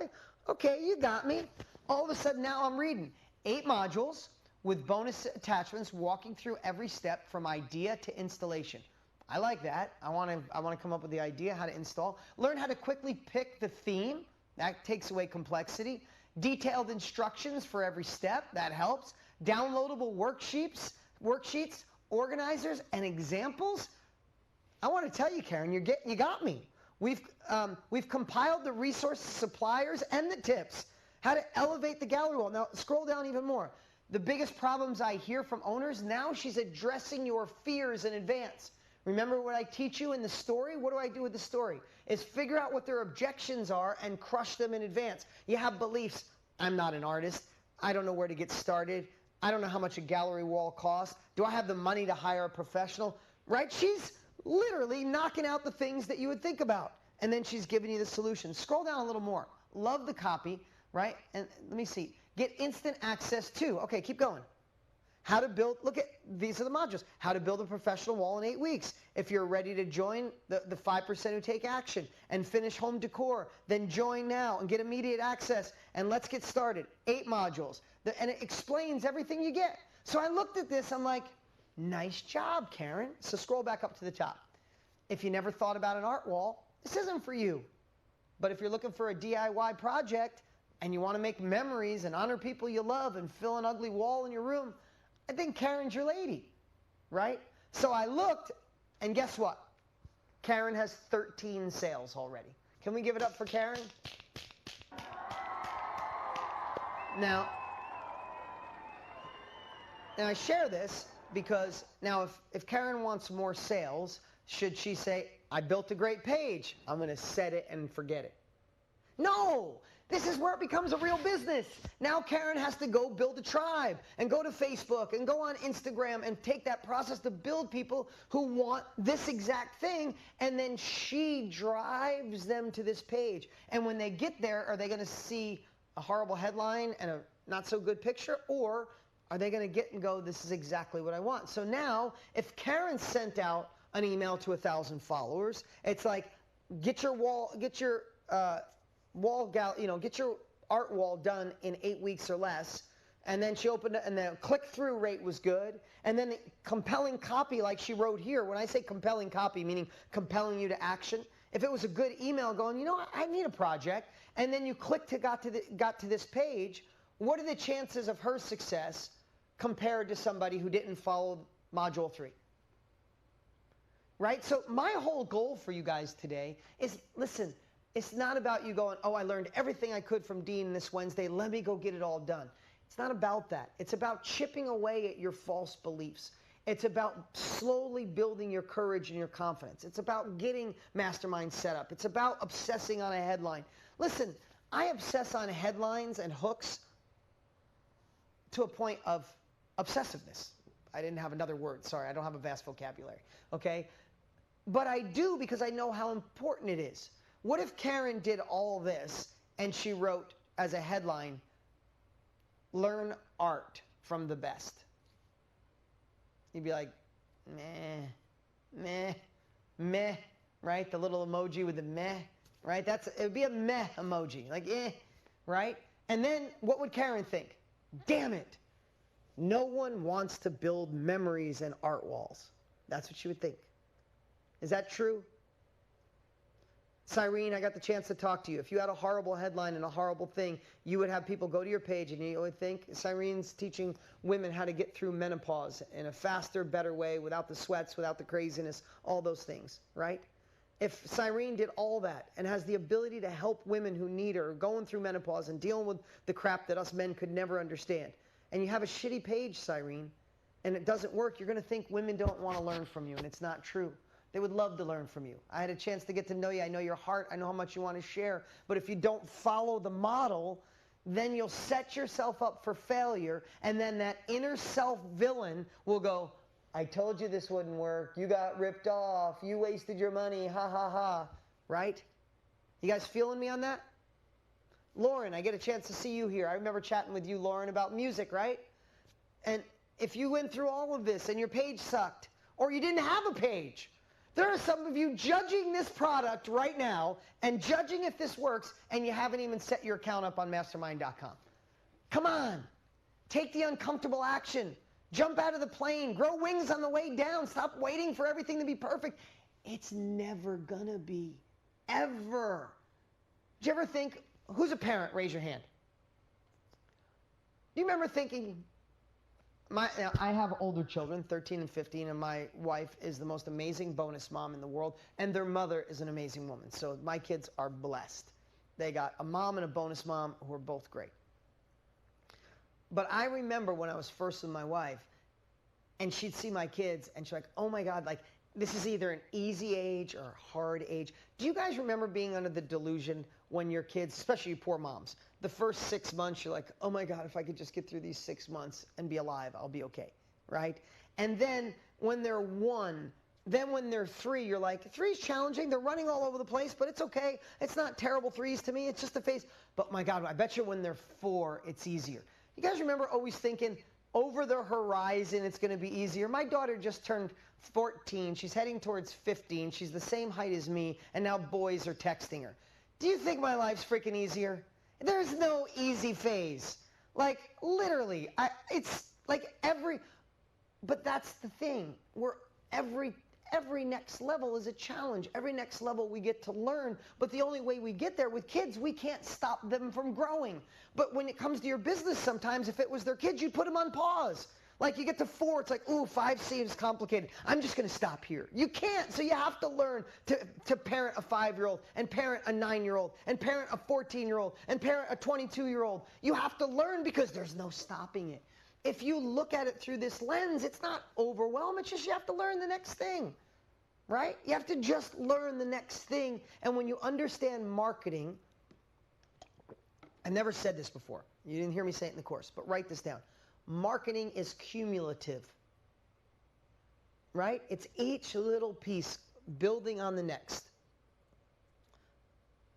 Okay, you got me. All of a sudden now I'm reading 8 modules with bonus attachments walking through every step from idea to installation. I like that. I want to come up with the idea, how to install. Learn how to quickly pick the theme. That takes away complexity. Detailed instructions for every step. That helps. Downloadable worksheets, organizers, and examples. I want to tell you, Karen, you got me. We've compiled the resources, suppliers, and the tips. How to elevate the gallery wall. Now, scroll down even more. The biggest problems I hear from owners, now she's addressing your fears in advance. Remember what I teach you in the story? What do I do with the story? Is figure out what their objections are and crush them in advance. You have beliefs. I'm not an artist. I don't know where to get started. I don't know how much a gallery wall costs. Do I have the money to hire a professional? Right? She's literally knocking out the things that you would think about. And then she's giving you the solution. Scroll down a little more. Love the copy, right? And let me see. Get instant access to. Okay, keep going. How to build, look at, these are the modules. How to build a professional wall in 8 weeks. If you're ready to join the 5% who take action and finish home decor, then join now and get immediate access. And let's get started. 8 modules. And it explains everything you get. So I looked at this, I'm like, nice job, Karen. So scroll back up to the top. If you never thought about an art wall, this isn't for you. But if you're looking for a DIY project and you want to make memories and honor people you love and fill an ugly wall in your room, I think Karen's your lady, right? So I looked, and guess what? Karen has 13 sales already. Can we give it up for Karen? Now I share this because now if Karen wants more sales, should she say, I built a great page, I'm going to set it and forget it? No! This is where it becomes a real business. Now Karen has to go build a tribe and go to Facebook and go on Instagram and take that process to build people who want this exact thing, and then she drives them to this page. And when they get there, are they going to see a horrible headline and a not so good picture, or Are they going to get and go, this is exactly what I want? So now, if Karen sent out an email to 1,000 followers, it's like, get your art wall done in 8 weeks or less. And then she opened it, and the click-through rate was good. And then the compelling copy, like she wrote here. When I say compelling copy, meaning compelling you to action, if it was a good email going, you know what, I need a project, and then you clicked got to this page, what are the chances of her success compared to somebody who didn't follow module 3? Right? So my whole goal for you guys today is, listen, it's not about you going, oh, I learned everything I could from Dean this Wednesday, let me go get it all done. It's not about that. It's about chipping away at your false beliefs. It's about slowly building your courage and your confidence. It's about getting Mastermind set up. It's about obsessing on a headline. Listen, I obsess on headlines and hooks to a point of obsessiveness. I didn't have another word. Sorry, I don't have a vast vocabulary. Okay? But I do because I know how important it is. What if Karen did all this and she wrote as a headline, learn art from the best? You'd be like, meh, meh, meh, right? The little emoji with the meh, right? It would be a meh emoji, like right? And then what would Karen think? Damn it. No one wants to build memories and art walls. That's what she would think. Is that true? Cyrene, I got the chance to talk to you. If you had a horrible headline and a horrible thing, you would have people go to your page and you would think, Cyrene's teaching women how to get through menopause in a faster, better way, without the sweats, without the craziness, all those things, right? If Cyrene did all that and has the ability to help women who need her, going through menopause and dealing with the crap that us men could never understand, and you have a shitty page, Cyrene, and it doesn't work, you're going to think women don't want to learn from you, and it's not true. They would love to learn from you. I had a chance to get to know you. I know your heart. I know how much you want to share. But if you don't follow the model, then you'll set yourself up for failure, and then that inner self-villain will go, I told you this wouldn't work. You got ripped off. You wasted your money. Ha, ha, ha. Right? You guys feeling me on that? Lauren, I get a chance to see you here. I remember chatting with you, Lauren, about music, right? And if you went through all of this and your page sucked, or you didn't have a page, there are some of you judging this product right now and judging if this works, and you haven't even set your account up on mastermind.com. Come on. Take the uncomfortable action. Jump out of the plane. Grow wings on the way down. Stop waiting for everything to be perfect. It's never going to be. Ever. Did you ever think, who's a parent? Raise your hand. Do you remember thinking, now, I have older children, 13 and 15, and my wife is the most amazing bonus mom in the world, and their mother is an amazing woman. So my kids are blessed. They got a mom and a bonus mom who are both great. But I remember when I was first with my wife, and she'd see my kids, and she's like, oh my God, like, this is either an easy age or a hard age. Do you guys remember being under the delusion when your kids, especially you poor moms, the first 6 months, you're like, oh my God, if I could just get through these 6 months and be alive, I'll be okay, right? And then when they're 1, then when they're 3, you're like, 3's challenging, they're running all over the place, but it's okay. It's not terrible 3s to me, it's just a phase. But my God, I bet you when they're 4, it's easier. You guys remember always thinking, over the horizon, it's going to be easier? My daughter just turned 14. She's heading towards 15. She's the same height as me, and now boys are texting her. Do you think my life's freaking easier? There's no easy phase. Like, literally, it's like but that's the thing. Every next level is a challenge. Every next level we get to learn, but the only way we get there with kids, we can't stop them from growing. But when it comes to your business, sometimes if it was their kids, you'd put them on pause. Like you get to 4, it's like, ooh, 5 seems complicated. I'm just going to stop here. You can't, so you have to learn to parent a 5-year-old and parent a 9-year-old and parent a 14-year-old and parent a 22-year-old. You have to learn because there's no stopping it. If you look at it through this lens, it's not overwhelm. It's just you have to learn the next thing, right? You have to just learn the next thing. And when you understand marketing, I've never said this before. You didn't hear me say it in the course, but write this down. Marketing is cumulative, right? It's each little piece building on the next.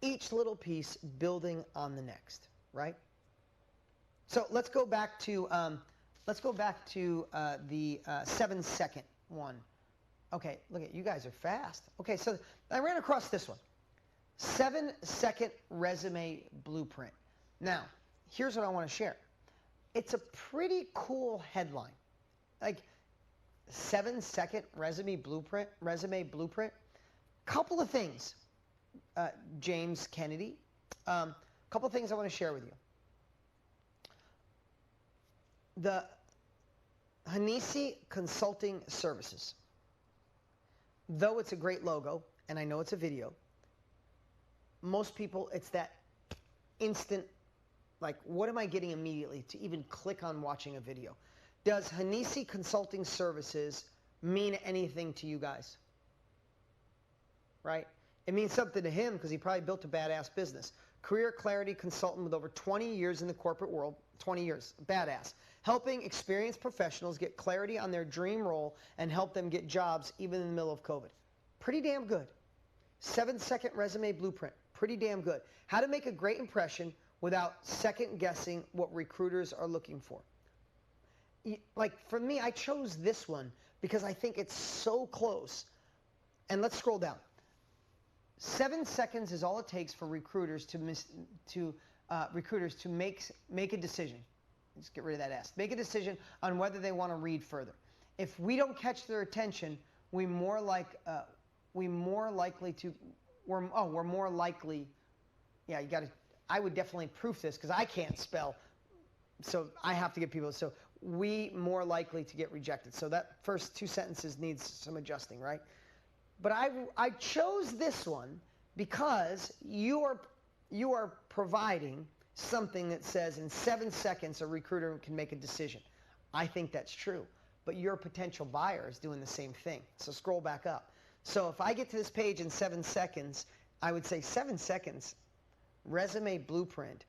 Each little piece building on the next, right? So let's go back to Let's go back to the 7-second one. Okay, look at you guys are fast. Okay, so I ran across this one. 7-second resume blueprint. Now, here's what I want to share. It's a pretty cool headline. Like 7-second resume blueprint. Couple of things, James Kennedy. Couple of things I want to share with you. The Hanisi Consulting Services. Though it's a great logo, and I know it's a video, most people, it's that instant, like, what am I getting immediately to even click on watching a video? Does Hanisi Consulting Services mean anything to you guys? Right? It means something to him because he probably built a badass business. Career clarity consultant with over 20 years in the corporate world. 20 years. Badass. Helping experienced professionals get clarity on their dream role and help them get jobs even in the middle of COVID. Pretty damn good. 7-second resume blueprint. Pretty damn good. How to make a great impression without second guessing what recruiters are looking for. Like for me, I chose this one because I think it's so close. And let's scroll down. 7 seconds is all it takes for recruiters to make a decision. Let's get rid of that S. Make a decision on whether they want to read further. If we don't catch their attention, we're more likely. Yeah, you got to. I would definitely proof this because I can't spell, so I have to get people. So we more likely to get rejected. So that first 2 sentences needs some adjusting, right? But I chose this one because you are providing something that says in 7 seconds a recruiter can make a decision. I think that's true. But your potential buyer is doing the same thing. So scroll back up. So if I get to this page in 7 seconds, I would say 7 seconds, resume blueprint,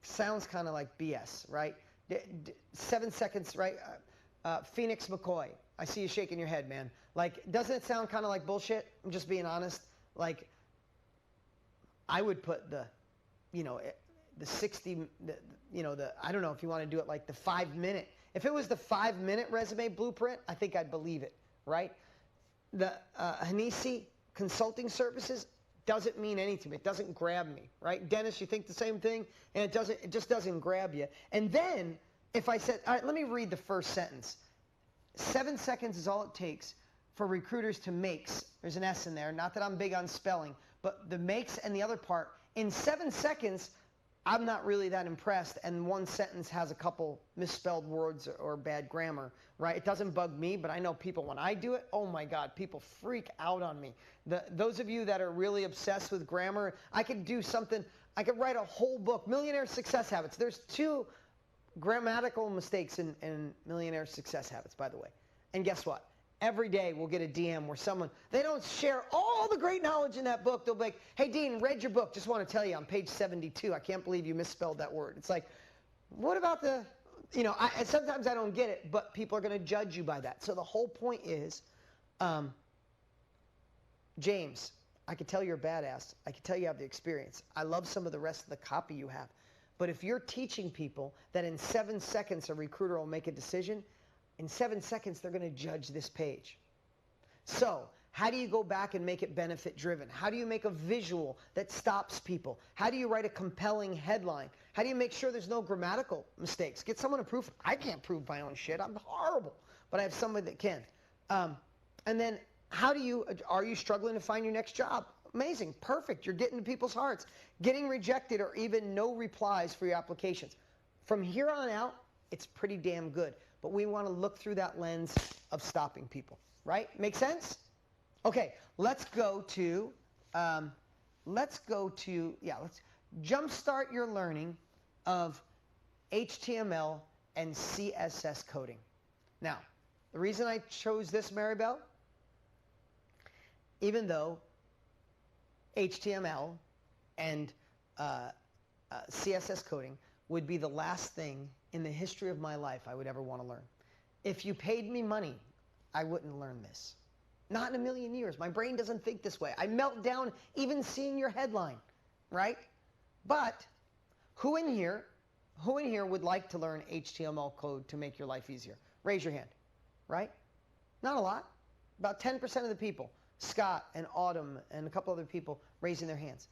sounds kind of like BS, right? 7 seconds, right? Phoenix McCoy, I see you shaking your head, man. Like, doesn't it sound kind of like bullshit? I'm just being honest. Like, I would put the 60, I don't know if you want to do it like the 5-minute. If it was the 5-minute resume blueprint, I think I'd believe it, right? The Hanisi Consulting Services doesn't mean anything to me. It doesn't grab me, right? Dennis, you think the same thing? And it just doesn't grab you. And then if I said, all right, let me read the first sentence. 7 seconds is all it takes for recruiters to makes. There's an S in there. Not that I'm big on spelling, but the makes and the other part. In 7 seconds, I'm not really that impressed, and one sentence has a couple misspelled words or bad grammar, right? It doesn't bug me, but I know people, when I do it, oh my God, people freak out on me. Those of you that are really obsessed with grammar, I could do something, I could write a whole book, Millionaire Success Habits. There's 2 grammatical mistakes in Millionaire Success Habits, by the way. And guess what? Every day we'll get a DM where someone, they don't share all the great knowledge in that book. They'll be like, hey, Dean, read your book. Just want to tell you on page 72, I can't believe you misspelled that word. It's like, what about the, sometimes I don't get it, but people are going to judge you by that. So the whole point is, James, I can tell you're a badass. I can tell you have the experience. I love some of the rest of the copy you have. But if you're teaching people that in 7 seconds a recruiter will make a decision, in 7 seconds they're going to judge this page. So how do you go back and make it benefit driven? How do you make a visual that stops people? How do you write a compelling headline? How do you make sure there's no grammatical mistakes? Get someone to proof. I can't prove my own shit. I'm horrible. But I have somebody that can. And then are you struggling to find your next job? Amazing. Perfect. You're getting to people's hearts. Getting rejected or even no replies for your applications. From here on out, it's pretty damn good. But we want to look through that lens of stopping people. Right? Make sense? Okay. Let's jumpstart your learning of HTML and CSS coding. Now, the reason I chose this, Maribel, even though HTML and CSS coding would be the last thing in the history of my life I would ever want to learn. If you paid me money, I wouldn't learn this. Not in a million years. My brain doesn't think this way. I melt down even seeing your headline, right? But who in here Who in here would like to learn HTML code to make your life easier? Raise your hand, right? Not a lot. About 10% of the people. Scott and Autumn and a couple other people raising their hands.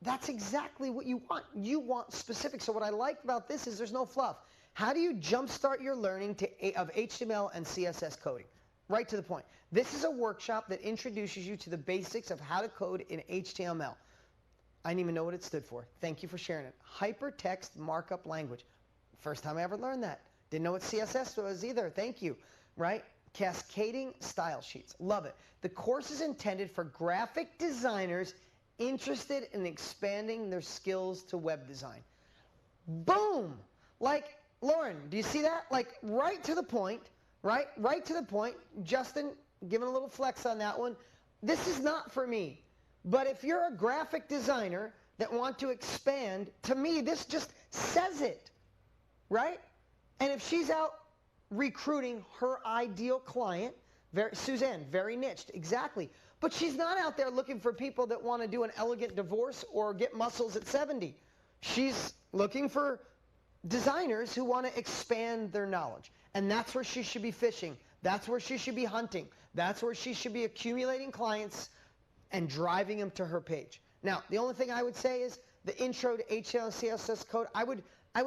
That's exactly what you want. You want specifics. So what I like about this is there's no fluff. How do you jumpstart your learning of HTML and CSS coding? Right to the point. This is a workshop that introduces you to the basics of how to code in HTML. I didn't even know what it stood for. Thank you for sharing it. Hypertext Markup Language. First time I ever learned that. Didn't know what CSS was either. Thank you. Right? Cascading style sheets. Love it. The course is intended for graphic designers interested in expanding their skills to web design. Boom! Like, Lauren, do you see that? Like, right to the point, right? Right to the point. Justin, giving a little flex on that one. This is not for me. But if you're a graphic designer that want to expand, to me, this just says it, right? And if she's out recruiting her ideal client, Suzanne, very niched, exactly. But she's not out there looking for people that want to do an elegant divorce or get muscles at 70. She's looking for designers who want to expand their knowledge. And that's where she should be fishing. That's where she should be hunting. That's where she should be accumulating clients and driving them to her page. Now, the only thing I would say is the intro to HTML and CSS code, I would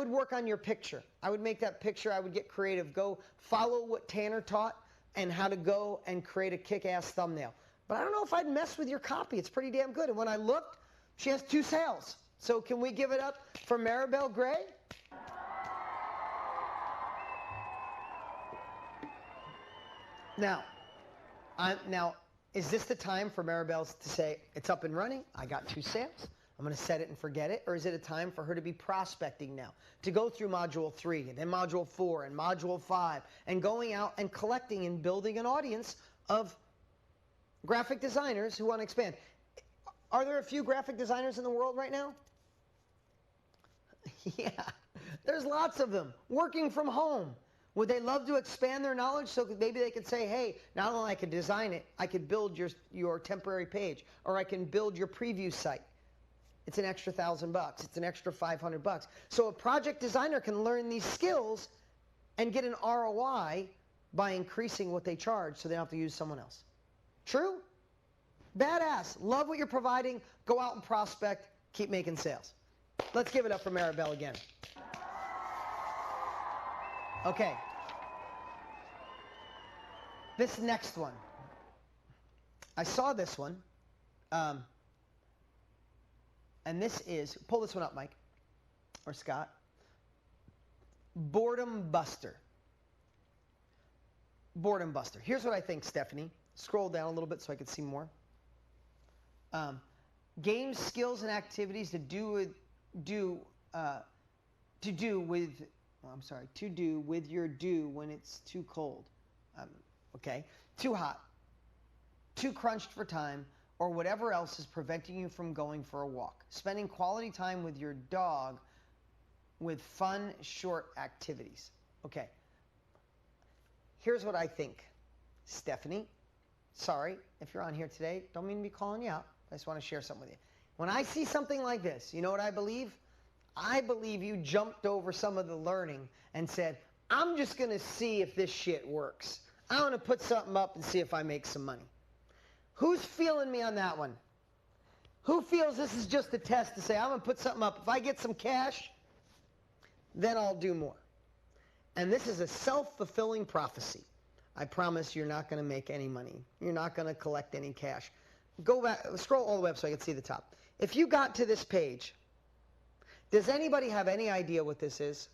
work on your picture. I would make that picture. I would get creative. Go follow what Tanner taught and how to go and create a kick-ass thumbnail. But I don't know if I'd mess with your copy. It's pretty damn good. And when I looked, she has 2 sales. So can we give it up for Maribel Gray? Now, is this the time for Maribel to say, it's up and running, I got 2 sales, I'm going to set it and forget it? Or is it a time for her to be prospecting now? To go through Module 3, and then Module 4, and Module 5, and going out and collecting and building an audience of graphic designers who want to expand. Are there a few graphic designers in the world right now? Yeah, there's lots of them working from home. Would they love to expand their knowledge so maybe they could say, hey, not only I could design it, I could build your temporary page, or I can build your preview site. It's an extra $1,000. It's an extra $500. So a project designer can learn these skills and get an ROI by increasing what they charge so they don't have to use someone else. True? Badass. Love what you're providing. Go out and prospect. Keep making sales. Let's give it up for Maribel again. Okay. This next one. I saw this one. And this is, pull this one up, Mike, or Scott. Boredom Buster. Boredom Buster. Here's what I think, Stephanie. Scroll down a little bit so I can see more. Games, skills, and activities to do with your do when it's too cold. Okay, too hot, too crunched for time, or whatever else is preventing you from going for a walk. Spending quality time with your dog with fun, short activities. Okay. Here's what I think. Stephanie, sorry if you're on here today. Don't mean to be calling you out. I just want to share something with you. When I see something like this, you know what I believe? I believe you jumped over some of the learning and said, I'm just going to see if this shit works. I want to put something up and see if I make some money. Who's feeling me on that one? Who feels this is just a test to say, I'm going to put something up. If I get some cash, then I'll do more. And this is a self-fulfilling prophecy. I promise you're not going to make any money. You're not going to collect any cash. Go back, scroll all the way up so I can see the top. If you got to this page, does anybody have any idea what this is?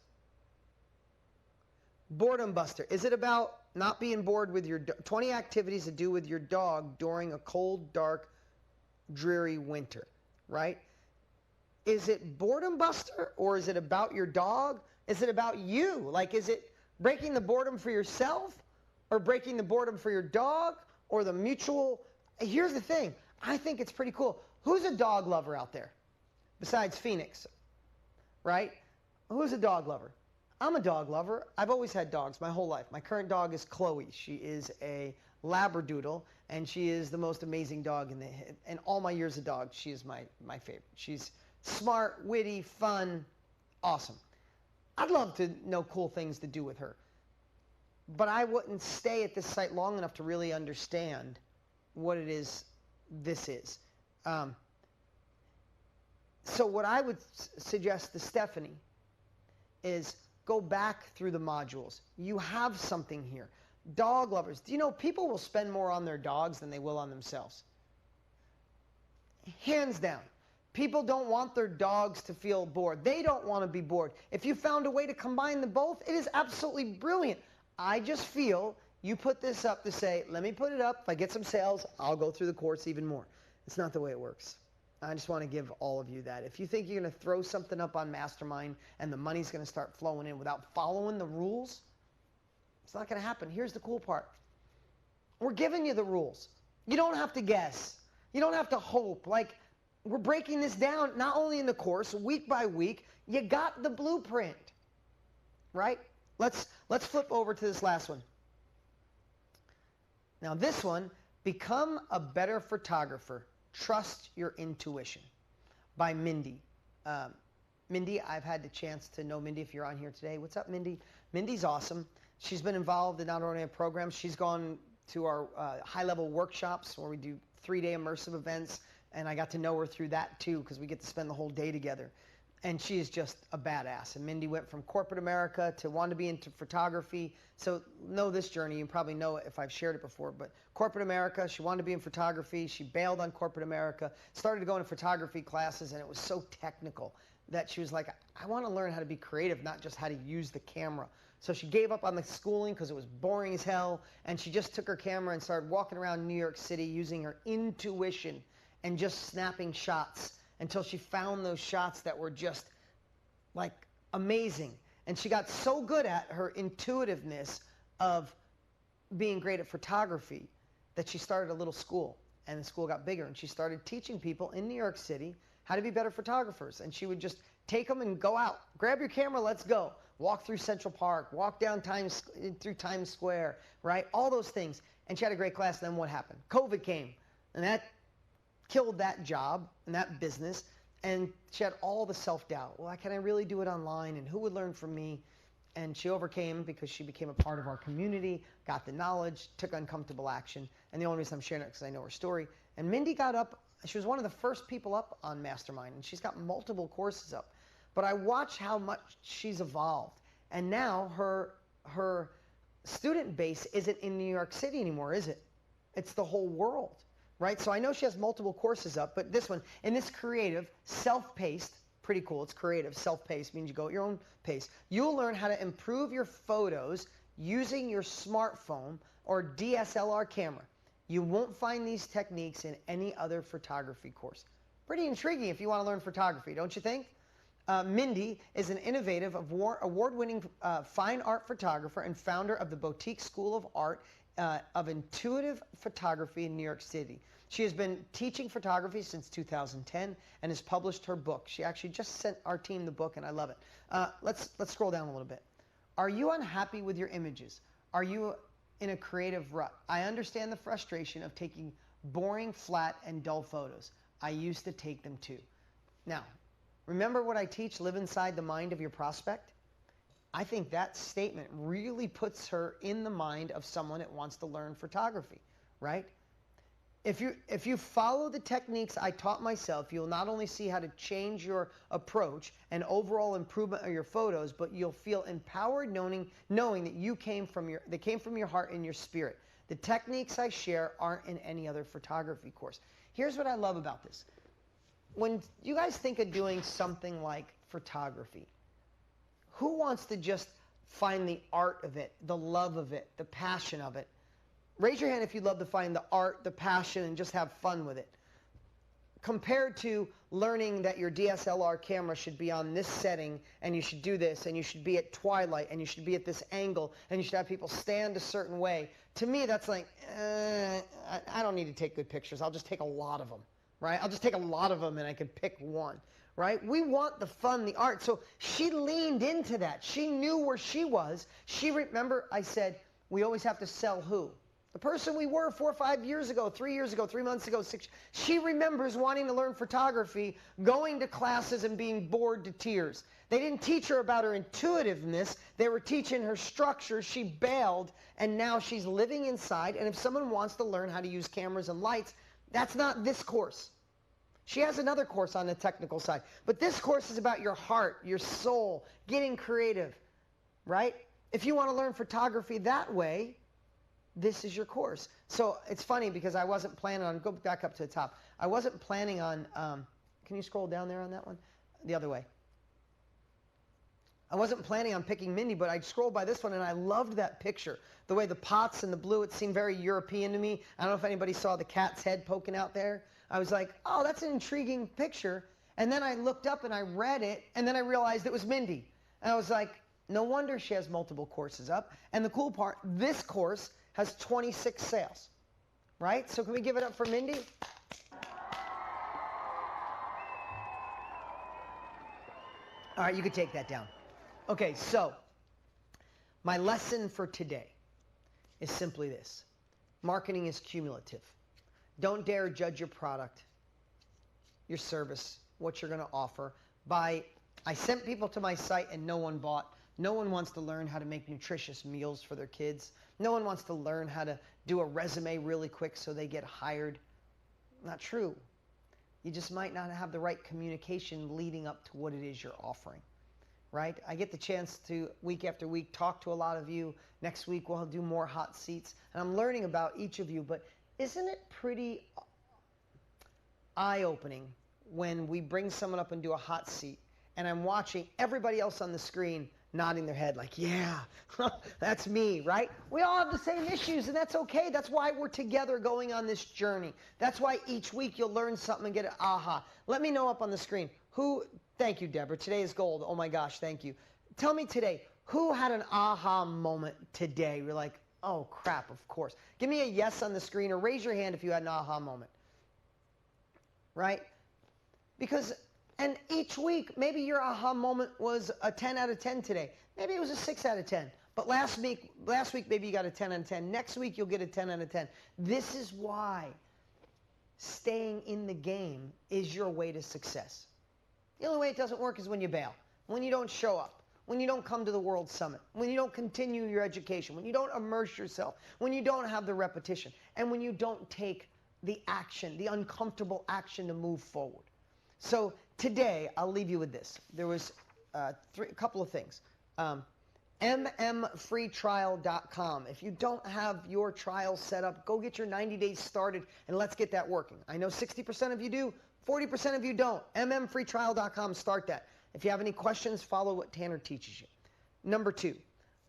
Boredom Buster. Is it about not being bored with your 20 activities to do with your dog during a cold, dark, dreary winter, right? Is it Boredom Buster, or is it about your dog? Is it about you? Like, is it breaking the boredom for yourself, or breaking the boredom for your dog, or the mutual? Here's the thing. I think it's pretty cool. Who's a dog lover out there besides Phoenix, right? Who's a dog lover? I'm a dog lover. I've always had dogs my whole life. My current dog is Chloe. She is a Labradoodle, and she is the most amazing dog in all my years of dog. She is my favorite. She's smart, witty, fun, awesome. I'd love to know cool things to do with her. But I wouldn't stay at this site long enough to really understand what it is this is. So what I would suggest to Stephanie is go back through the modules. You have something here. Dog lovers. Do you know people will spend more on their dogs than they will on themselves? Hands down. People don't want their dogs to feel bored. They don't want to be bored. If you found a way to combine them both, it is absolutely brilliant. I just feel you put this up to say, let me put it up. If I get some sales, I'll go through the course even more. It's not the way it works. I just want to give all of you that. If you think you're going to throw something up on Mastermind and the money's going to start flowing in without following the rules, it's not going to happen. Here's the cool part. We're giving you the rules. You don't have to guess. You don't have to hope. Like, we're breaking this down not only in the course, week by week. You got the blueprint, right? Let's flip over to this last one. Now this one, Become a Better Photographer. Trust Your Intuition, by Mindy. Mindy, I've had the chance to know Mindy if you're on here today. What's up, Mindy? Mindy's awesome. She's been involved in not only our programs, she's gone to our high-level workshops where we do 3-day immersive events, and I got to know her through that too because we get to spend the whole day together. And she is just a badass. And Mindy went from corporate America to want to be into photography. So know this journey. You probably know it if I've shared it before. But corporate America, she wanted to be in photography. She bailed on corporate America, started to go into photography classes, and it was so technical that she was like, I want to learn how to be creative, not just how to use the camera. So she gave up on the schooling because it was boring as hell. And she just took her camera and started walking around New York City using her intuition and just snapping shots until she found those shots that were just like amazing. And she got so good at her intuitiveness of being great at photography that she started a little school, and the school got bigger, and she started teaching people in New York City how to be better photographers. And she would just take them and go out, grab your camera, let's go. Walk through Central Park, walk down through Times Square, right? All those things. And she had a great class. And then what happened? COVID came, and that killed that job and that business, and she had all the self-doubt. Well, can I really do it online, and who would learn from me? And she overcame because she became a part of our community, got the knowledge, took uncomfortable action. And the only reason I'm sharing it is because I know her story. And Mindy got up. She was one of the first people up on Mastermind, and she's got multiple courses up. But I watch how much she's evolved. And now her student base isn't in New York City anymore, is it? It's the whole world. Right? So I know she has multiple courses up, but this one, in this creative, self-paced, pretty cool, it's creative, self-paced means you go at your own pace. You'll learn how to improve your photos using your smartphone or DSLR camera. You won't find these techniques in any other photography course. Pretty intriguing if you want to learn photography, don't you think? Mindy is an innovative, award-winning fine art photographer and founder of the Boutique School of Art of Intuitive Photography in New York City. She has been teaching photography since 2010 and has published her book. She actually just sent our team the book, and I love it. Let's scroll down a little bit. Are you unhappy with your images? Are you in a creative rut? I understand the frustration of taking boring, flat, and dull photos. I used to take them too. Now, remember what I teach, live inside the mind of your prospect? I think that statement really puts her in the mind of someone that wants to learn photography, right? If you follow the techniques I taught myself, you'll not only see how to change your approach and overall improvement of your photos, but you'll feel empowered knowing that they came from your heart and your spirit. The techniques I share aren't in any other photography course. Here's what I love about this. When you guys think of doing something like photography, who wants to just find the art of it, the love of it, the passion of it? Raise your hand if you'd love to find the art, the passion, and just have fun with it. Compared to learning that your DSLR camera should be on this setting, and you should do this, and you should be at twilight, and you should be at this angle, and you should have people stand a certain way. To me, that's like, I don't need to take good pictures. I'll just take a lot of them, right? I'll just take a lot of them, and I can pick one. Right? We want the fun, the art. So she leaned into that. She knew where she was. Remember I said, we always have to sell who? The person we were 4 or 5 years ago, 3 years ago, 3 months ago, 6, she remembers wanting to learn photography, going to classes and being bored to tears. They didn't teach her about her intuitiveness. They were teaching her structure. She bailed, and now she's living inside. And if someone wants to learn how to use cameras and lights, that's not this course. She has another course on the technical side. But this course is about your heart, your soul, getting creative, right? If you want to learn photography that way, this is your course. So it's funny because I wasn't planning on, go back up to the top. I wasn't planning on, can you scroll down there on that one? The other way. I wasn't planning on picking Mindy, but I scrolled by this one and I loved that picture. The way the pots and the blue, it seemed very European to me. I don't know if anybody saw the cat's head poking out there. I was like, oh, that's an intriguing picture. And then I looked up and I read it, and then I realized it was Mindy. And I was like, no wonder she has multiple courses up. And the cool part, this course has 26 sales, right? So can we give it up for Mindy? All right, you can take that down. Okay, so my lesson for today is simply this. Marketing is cumulative. Don't dare judge your product, your service, what you're going to offer by, I sent people to my site and no one bought. No one wants to learn how to make nutritious meals for their kids. No one wants to learn how to do a resume really quick so they get hired. Not true. You just might not have the right communication leading up to what it is you're offering, right? I get the chance to, week after week, talk to a lot of you. Next week we'll do more hot seats. And I'm learning about each of you, but isn't it pretty eye-opening when we bring someone up and do a hot seat and I'm watching everybody else on the screen nodding their head like, yeah, that's me, right? We all have the same issues, and that's okay. That's why we're together going on this journey. That's why each week you'll learn something and get an aha. Let me know up on the screen. Thank you, Deborah. Today is gold. Oh my gosh, thank you. Tell me today, who had an aha moment today? We're like, oh crap, of course. Give me a yes on the screen or raise your hand if you had an aha moment. Right? Because, and each week, maybe your aha moment was a 10 out of 10 today. Maybe it was a 6 out of 10. But last week maybe you got a 10 out of 10. Next week you'll get a 10 out of 10. This is why staying in the game is your way to success. The only way it doesn't work is when you bail, when you don't show up, when you don't come to the World Summit, when you don't continue your education, when you don't immerse yourself, when you don't have the repetition, and when you don't take the action, the uncomfortable action to move forward. So today, I'll leave you with this. There was a couple of things. mmfreetrial.com. If you don't have your trial set up, go get your 90 days started and let's get that working. I know 60% of you do, 40% of you don't. mmfreetrial.com, start that. If you have any questions, follow what Tanner teaches you. Number 2,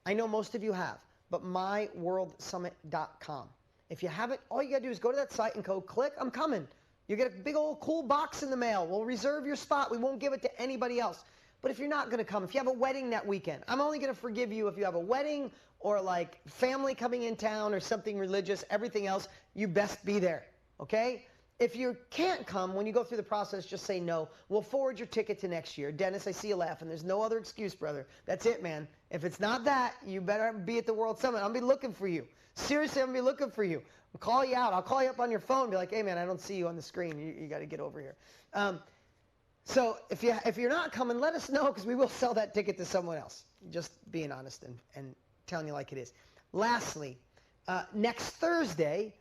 I know most of you have, but myworldsummit.com. If you haven't, all you got to do is go to that site and go click, I'm coming. You get a big old cool box in the mail. We'll reserve your spot. We won't give it to anybody else. But if you're not going to come, if you have a wedding that weekend, I'm only going to forgive you if you have a wedding or like family coming in town or something religious. Everything else, you best be there, okay? If you can't come, when you go through the process, just say no. We'll forward your ticket to next year. Dennis, I see you laughing. There's no other excuse, brother. That's it, man. If it's not that, you better be at the World Summit. I'll be looking for you. Seriously, I'm going to be looking for you. I'll call you out. I'll call you up on your phone and be like, hey, man, I don't see you on the screen. You got to get over here. So if you're not coming, let us know because we will sell that ticket to someone else. Just being honest and telling you like it is. Lastly, next Thursday,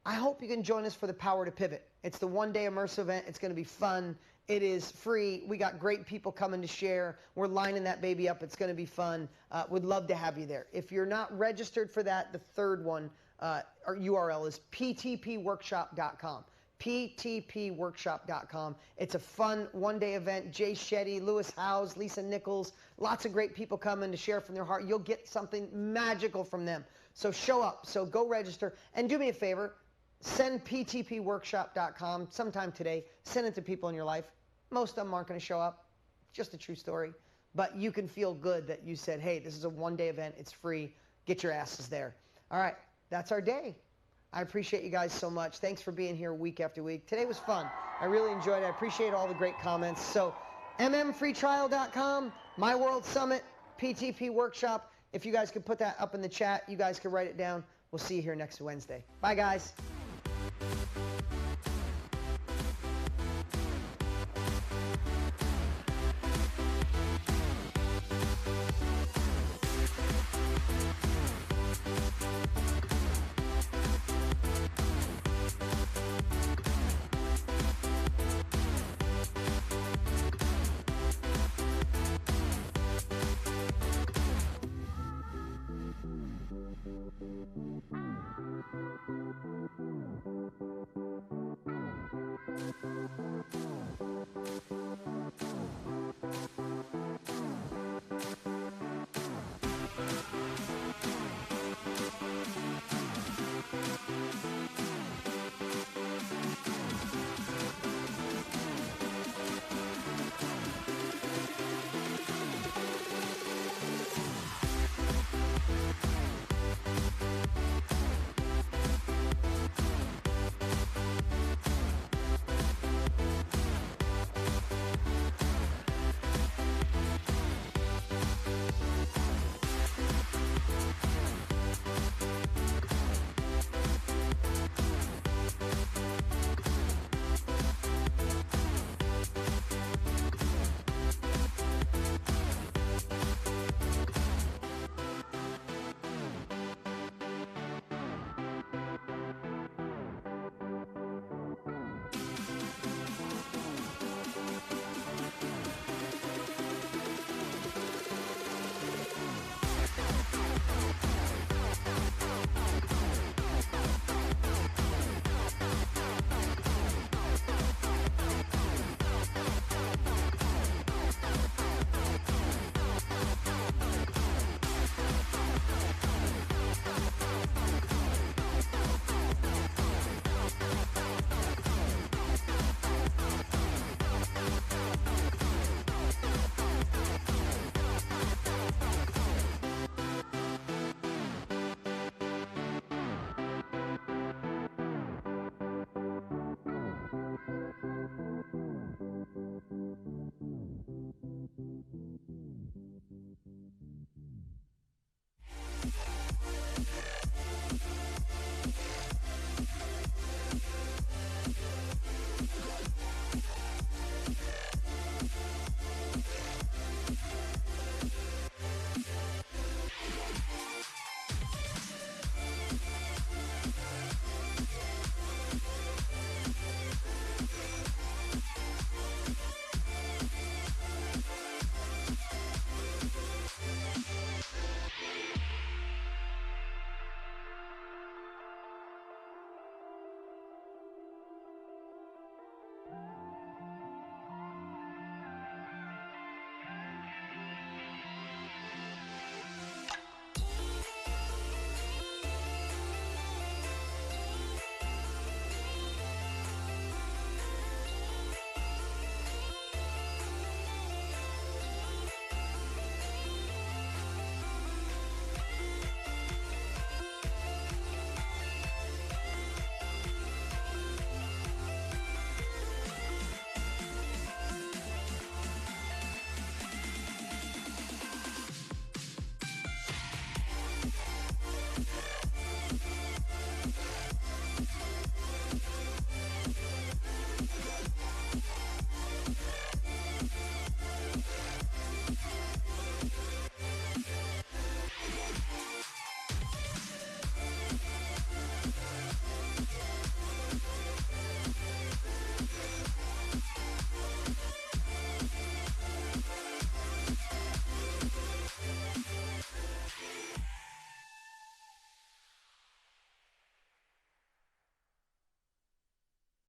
I hope you can join us for the Power to Pivot. It's the one-day immersive event. It's going to be fun. It is free. We got great people coming to share. We're lining that baby up. It's going to be fun. We'd love to have you there. If you're not registered for that, the third one, our URL is ptpworkshop.com. ptpworkshop.com. It's a fun one-day event. Jay Shetty, Lewis Howes, Lisa Nichols, lots of great people coming to share from their heart. You'll get something magical from them. So show up. So go register. And do me a favor. Send ptpworkshop.com sometime today. Send it to people in your life. Most of them aren't going to show up. Just a true story. But you can feel good that you said, hey, this is a one-day event. It's free. Get your asses there. All right. That's our day. I appreciate you guys so much. Thanks for being here week after week. Today was fun. I really enjoyed it. I appreciate all the great comments. So mmfreetrial.com, My World Summit, PTP Workshop. If you guys could put that up in the chat, you guys could write it down. We'll see you here next Wednesday. Bye, guys.